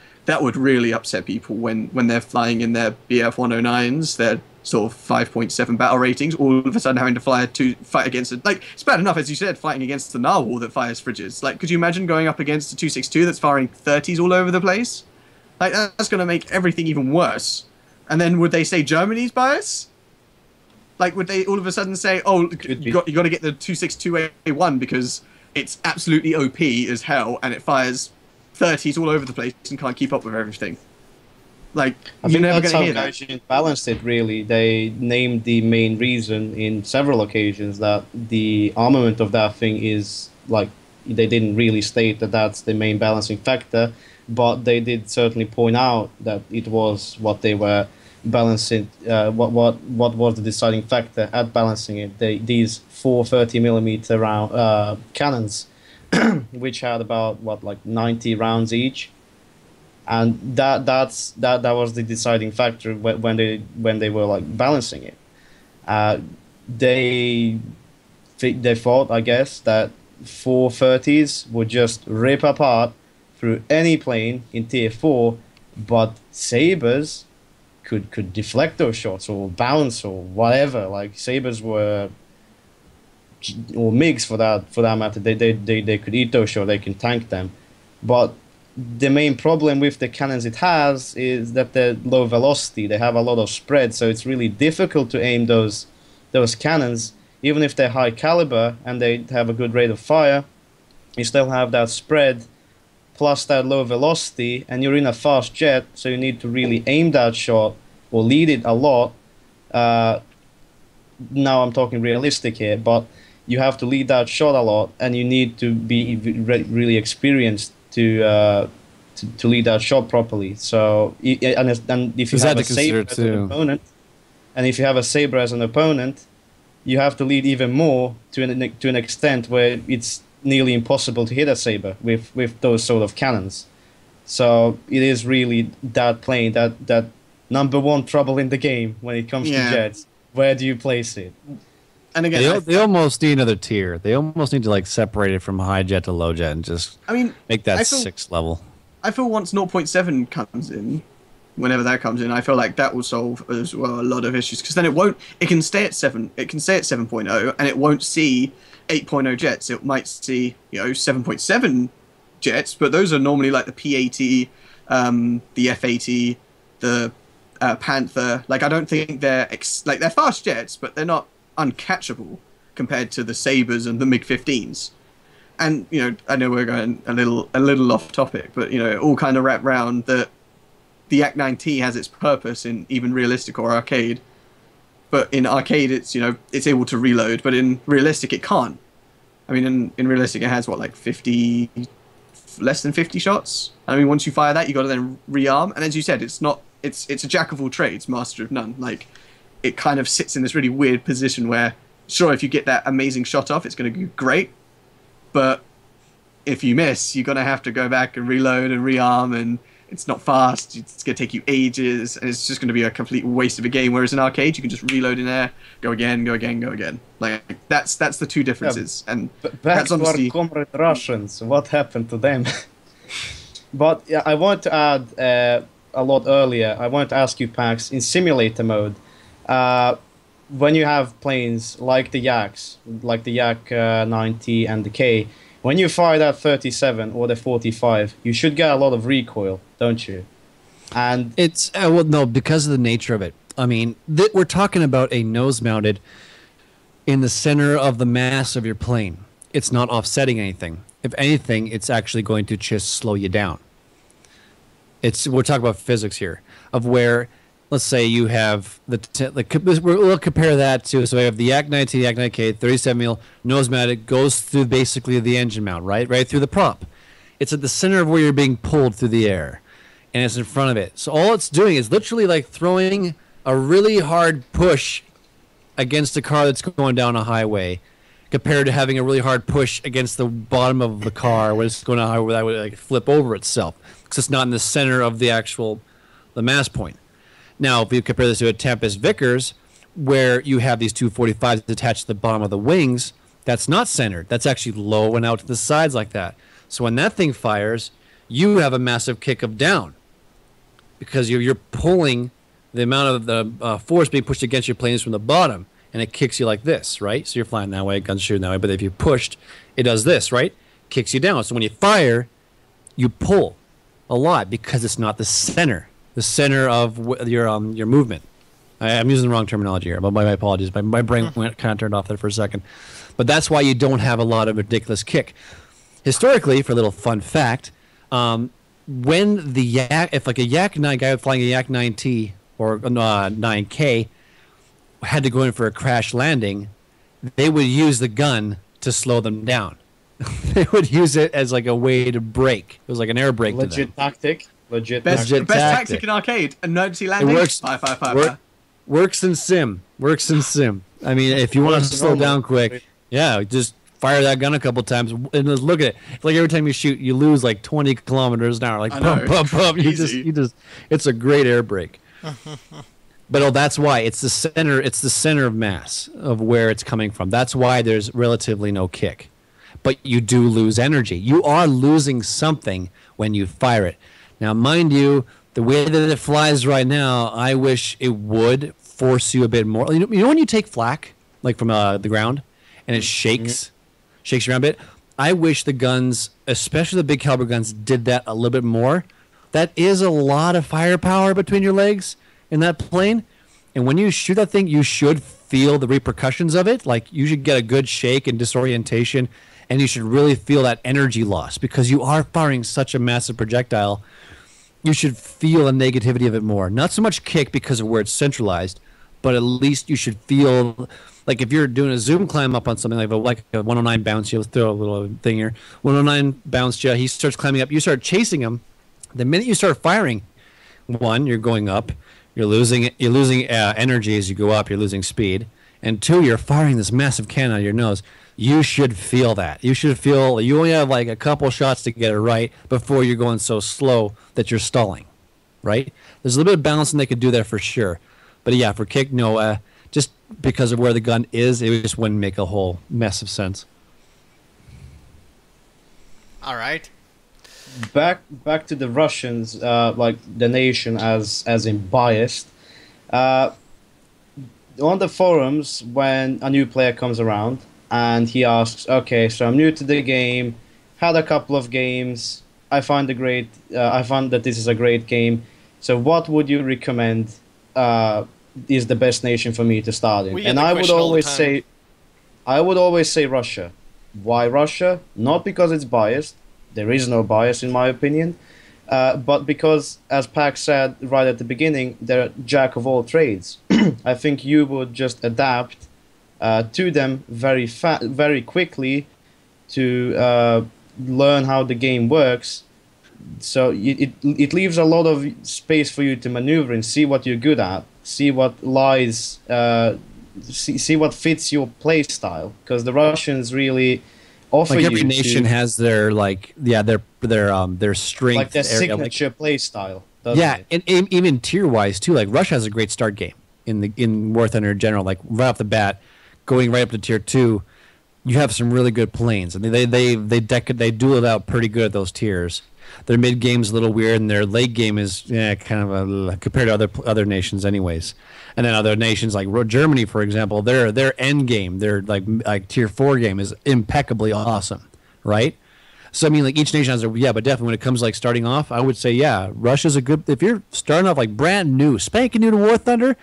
would really upset people when they're flying in their BF 109s, their sort of 5.7 battle ratings, all of a sudden having to fight against it. Like, it's bad enough, as you said, fighting against the narwhal that fires fridges. Like, could you imagine going up against a 262 that's firing 30s all over the place? Like, that's going to make everything even worse. And then would they say Germany's bias? Like, would they all of a sudden say, oh, you got to get the 262A1 because it's absolutely OP as hell and it fires 30s all over the place and can't keep up with everything? Like, I you're think never that's going how to hear that. Gaijin balanced it, really. They named the main reason in several occasions that the armament of that thing is, like, they didn't really state that that's the main balancing factor, but they did certainly point out that it was what they were balancing, what was the deciding factor at balancing it. These 430mm round cannons, which had about, what, like 90 rounds each, and that was the deciding factor when they were like balancing it. They thought, I guess, that 430s would just rip apart through any plane in tier 4, but sabers could deflect those shots or bounce or whatever. Like, sabers were, or MiGs for that matter, they could eat those shots, they can tank them, but the main problem with the cannons it has is that they're low velocity. They have a lot of spread, so it's really difficult to aim those cannons. Even if they're high caliber and they have a good rate of fire, you still have that spread plus that low velocity, and you're in a fast jet, so you need to really aim that shot or lead it a lot. Now I'm talking realistic here, but you have to lead that shot a lot, and you need to be really experienced to lead that shot properly. So, and if you have a saber as an opponent, and if you have a saber as an opponent, you have to lead even more to an extent where it's nearly impossible to hit a saber with those sort of cannons. So it is really that plane, that number one trouble in the game when it comes to jets. Where do you place it? And again, they almost need another tier. They almost need to like separate it from high jet to low jet and just make that 6th level. I feel once 0.7 comes in, whenever that comes in, I feel like that will solve as well a lot of issues, because then it can stay at 7, it can stay at 7.0, and it won't see 8.0 jets. It might see 7.7 jets, but those are normally like the P80, the F80, the Panther. Like, I don't think they're they're fast jets, but they're not uncatchable compared to the Sabres and the MiG-15s. And I know we're going a little off topic, but it all kind of wrapped round that the Ac-9T has its purpose in even realistic or arcade. But in arcade, it's it's able to reload, but in realistic, it can't. I mean, in realistic, it has what, like 50, less than 50 shots. I mean, once you fire that, you got to then rearm. And as you said, it's a jack of all trades, master of none. Like, it kind of sits in this really weird position where, sure, if you get that amazing shot off, it's going to be great. But if you miss, you're going to have to go back and reload and rearm, and it's not fast. It's going to take you ages, and it's just going to be a complete waste of a game. Whereas in arcade, you can just reload in there, go again, go again, go again. Like, that's the two differences. Yeah, and back that's to honestly... our comrade Russians. What happened to them? But yeah, I want to add a lot earlier. I want to ask you, Pax, in simulator mode, when you have planes like the Yaks, like the Yak 90 and the K, when you fire that 37 or the 45, you should get a lot of recoil, don't you? And it's well, no, because of the nature of it. I mean, we're talking about a nose-mounted in the center of the mass of your plane. It's not offsetting anything. If anything, it's actually going to just slow you down. We're talking about physics here, of where, let's say you have we'll compare that to, so we have the Yak 90, the Yak 90K, 37mm nose mounted, goes through basically the engine mount, right through the prop. It's at the center of where you're being pulled through the air, and it's in front of it. So all it's doing is literally like throwing a really hard push against a car that's going down a highway, compared to having a really hard push against the bottom of the car when it's going down a highway that would like flip over itself, because it's not in the center of the mass point. Now, if you compare this to a Tempest Vickers, where you have these 245s attached to the bottom of the wings, that's not centered. That's actually low and out to the sides like that. So when that thing fires, you have a massive kick of down, because you're pulling the amount of the force being pushed against your planes from the bottom, and it kicks you like this, right? So you're flying that way, guns shooting that way. But if you pushed, it does this, right? Kicks you down. So when you fire, you pull a lot because it's not the center of your movement. I'm using the wrong terminology here, but my apologies. My brain went kind of turned off there for a second. But that's why you don't have a lot of ridiculous kick. Historically, for a little fun fact, when the Yak, if like a Yak 9 guy flying a Yak 9T or 9K had to go in for a crash landing, they would use the gun to slow them down. They would use it as like a way to brake. It was like an air brake. Legit tactic. Legit Best tactic. tactic in arcade. Emergency landing. It works. Works in sim. Works in sim. I mean, if you want to slow down quick, yeah, just fire that gun a couple times and just look at it. It's like every time you shoot, you lose like 20 kilometers an hour. Like pump, pump, pump. You just. It's a great air brake. But oh, that's why it's the center. It's the center of mass of where it's coming from. That's why there's relatively no kick. But you do lose energy. You are losing something when you fire it. Now, mind you, the way that it flies right now, I wish it would force you a bit more. You know when you take flak, like from the ground, and it shakes around a bit? I wish the guns, especially the big caliber guns, did that a little bit more. That is a lot of firepower between your legs in that plane. And when you shoot that thing, you should feel the repercussions of it. Like, you should get a good shake and disorientation. And you should really feel that energy loss because you are firing such a massive projectile. You should feel the negativity of it more. Not so much kick because of where it's centralized, but at least you should feel like if you're doing a zoom climb up on something like a 109 bounce, you'll throw a little thing here. 109 bounce, he starts climbing up. You start chasing him. The minute you start firing, one, you're going up. You're losing energy as you go up. You're losing speed. And two, you're firing this massive cannon out of your nose. You should feel that. You should feel you only have like a couple shots to get it right before you're going so slow that you're stalling, right? There's a little bit of balancing they could do there for sure. But yeah, for kick, no, just because of where the gun is, it just wouldn't make a whole mess of sense. All right. Back to the Russians, like the nation as in biased. On the forums, when a new player comes around, and he asks, okay, so I'm new to the game, had a couple of games, I found that this is a great game, so what would you recommend is the best nation for me to start in? And I would always say Russia. Why Russia? Not because it's biased, there is no bias in my opinion, but because, as Pax said right at the beginning, they're jack of all trades. I think you would just adapt to them very quickly to learn how the game works. So it leaves a lot of space for you to maneuver and see what you're good at, see what lies, see what fits your play style. Because the Russians really offer like you every nation has their their strength, like their signature play style. Yeah, and even tier wise too. Like Russia has a great start game in War Thunder in general. Like right off the bat, going right up to tier 2, you have some really good planes. I mean, they duel it out pretty good at those tiers. Their mid game's a little weird, and their late game is kind of compared to other nations, anyways. And then other nations like Germany, for example, their end game, their like tier 4 game is impeccably awesome, right? So I mean, like each nation has but definitely when it comes to like starting off, I would say Russia's a good. If you're starting off like brand new, spanking new to War Thunder,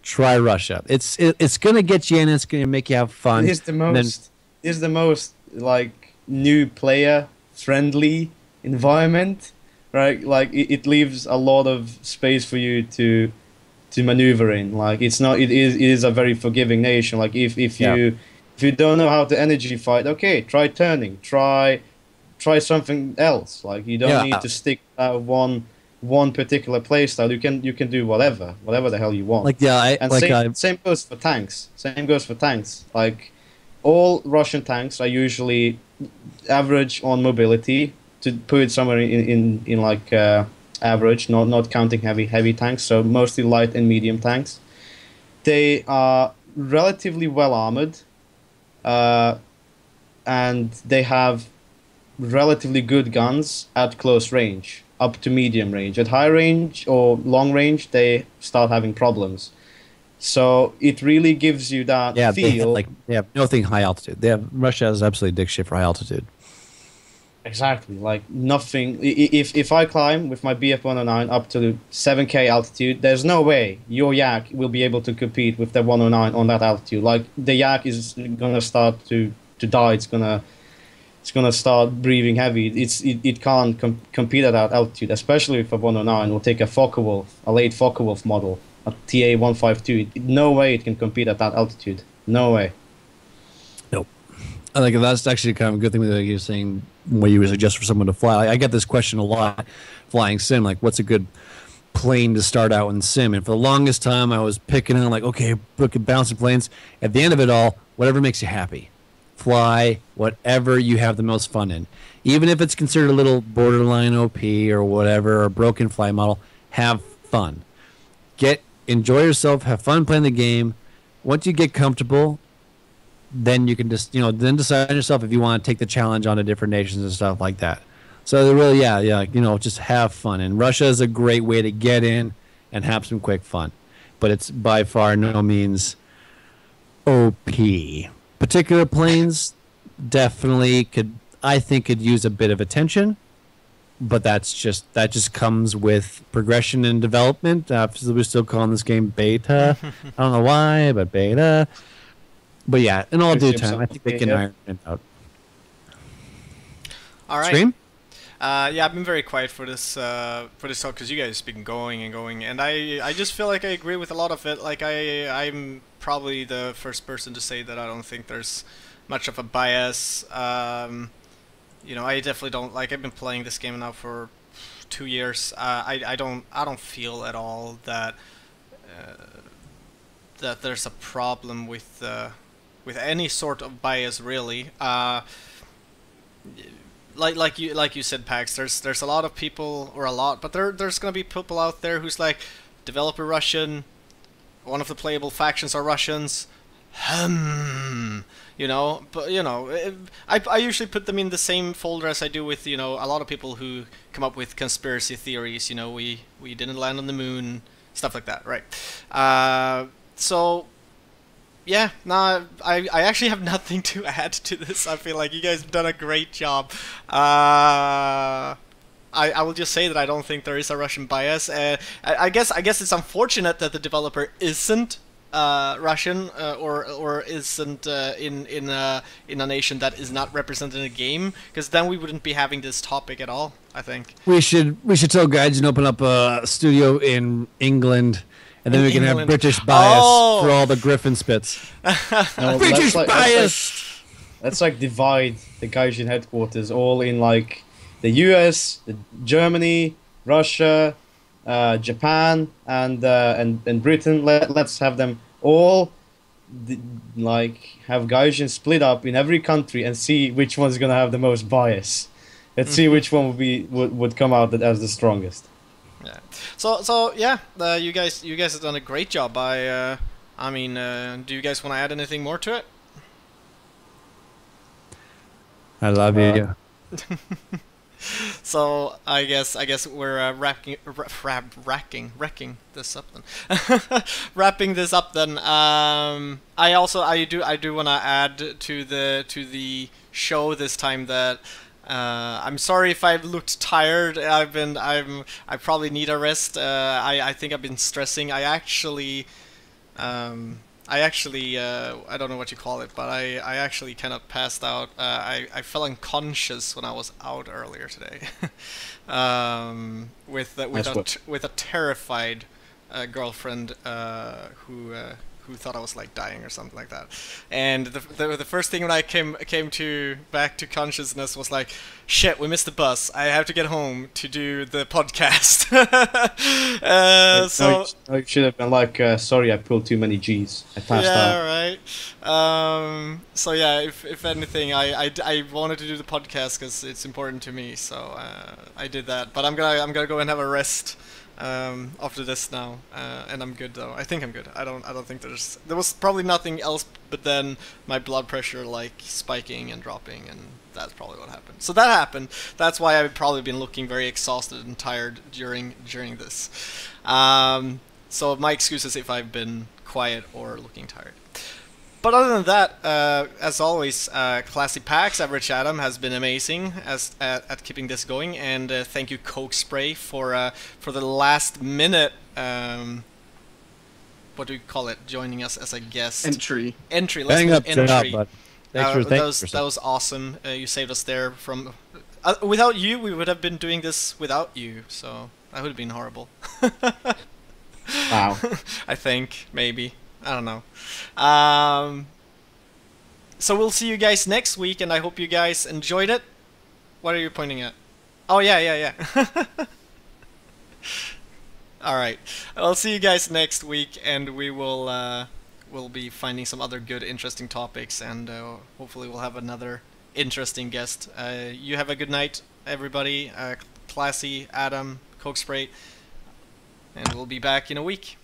try Russia. It's gonna get you in. It's gonna make you have fun. It's the most like new player friendly environment, right? Like it leaves a lot of space for you to maneuver in. Like it is a very forgiving nation. Like if you don't know how to energy fight, okay, try turning, try something else. Like you don't need to stick one particular playstyle. You can do whatever the hell you want. Same goes for tanks. Like all Russian tanks are usually average on mobility, to put it somewhere in like average, not counting heavy tanks. So mostly light and medium tanks. They are relatively well armored, and they have relatively good guns at close range, up to medium range. At high range or long range, they start having problems. So it really gives you that feel. They have nothing high altitude. Russia has absolutely dick shit for high altitude. Exactly, like nothing. If I climb with my BF-109 up to 7K altitude, there's no way your Yak will be able to compete with the 109 on that altitude. Like the Yak is gonna start to die. It's gonna it's gonna start breathing heavy. It can't compete at that altitude, especially if a 109 will take a Focke-Wulf, a late Focke-Wulf model, a TA-152. No way it can compete at that altitude. No way. Nope. I think that's actually kind of a good thing that you're saying. What you would suggest for someone to fly. I get this question a lot, flying sim. Like, what's a good plane to start out in sim? And for the longest time, I was picking on like, okay, bouncing planes. At the end of it all, whatever makes you happy. Fly whatever you have the most fun in. Even if it's considered a little borderline OP or whatever, or a broken fly model, have fun. Enjoy yourself, have fun playing the game. Once you get comfortable, then you can just, then decide yourself if you want to take the challenge onto different nations and stuff like that. So really, just have fun. And Russia is a great way to get in and have some quick fun. But it's by far no means OP. Particular planes definitely could use a bit of attention, but that just comes with progression and development. We're still calling this game beta. I don't know why, but beta. But yeah, in all due time, I think they can iron it out. All right. Scream? Yeah, I've been very quiet for this talk because you guys have been going and going, and I just feel like I agree with a lot of it. Like I'm probably the first person to say that I don't think there's much of a bias. I definitely don't. Like, I've been playing this game now for 2 years. I don't feel at all that that there's a problem with any sort of bias, really. Like you said, Pax, there's a lot of people, or a lot, but there's gonna be people out there who's like, developer Russian, one of the playable factions are Russians, but I usually put them in the same folder as I do with a lot of people who come up with conspiracy theories. We didn't land on the moon, stuff like that, right? So yeah, no, I actually have nothing to add to this. I feel like you guys have done a great job. I will just say that I don't think there is a Russian bias. I guess it's unfortunate that the developer isn't Russian or isn't in a nation that is not represented in the game, because then we wouldn't be having this topic at all, I think. We should tell Gaijin to open up a studio in England. And then we can have British bias for all the Griffin spits. No, British bias! Let's divide the Gaijin headquarters all in the US, Germany, Russia, Japan, and Britain. Let's have them all have Gaijin split up in every country and see which one's gonna have the most bias. Let's see which one would come out as the strongest. Yeah. So yeah, you guys have done a great job. Do you guys want to add anything more to it? I love you. So I guess we're wrapping this up then. Wrapping this up then. I do want to add to the show this time that. I'm sorry if I've looked tired. I probably need a rest. I think I've been stressing. I don't know what you call it, but I actually kind of passed out. I fell unconscious when I was out earlier today, with a terrified girlfriend who thought I was dying or something like that. And the first thing when I came back to consciousness was like, shit, we missed the bus. I have to get home to do the podcast. So no, it should have been sorry, I pulled too many G's. I passed out. Yeah, right. So yeah, if anything, I wanted to do the podcast because it's important to me. So I did that. But I'm gonna go and have a rest after this now, and I'm good though. I think I'm good. I don't think there was probably nothing else, but then my blood pressure spiking and dropping, and that's probably what happened. So that happened. That's why I've probably been looking very exhausted and tired during this. So my excuse is if I've been quiet or looking tired. But other than that, as always, Classypax, AverageAdam has been amazing at keeping this going, and thank you CokeSpray for the last minute. What do we call it? Joining us as a guest. Entry. Let's Bang do up, entry. That was awesome. You saved us there from. Without you, we would have been doing this without you. So that would have been horrible. Wow. I think maybe. I don't know. So we'll see you guys next week, and I hope you guys enjoyed it. What are you pointing at? Oh yeah. All right. I'll see you guys next week, and we will we'll be finding some other good, interesting topics, and hopefully we'll have another interesting guest. You have a good night, everybody. Classy, Adam, CokeSpray, and we'll be back in a week.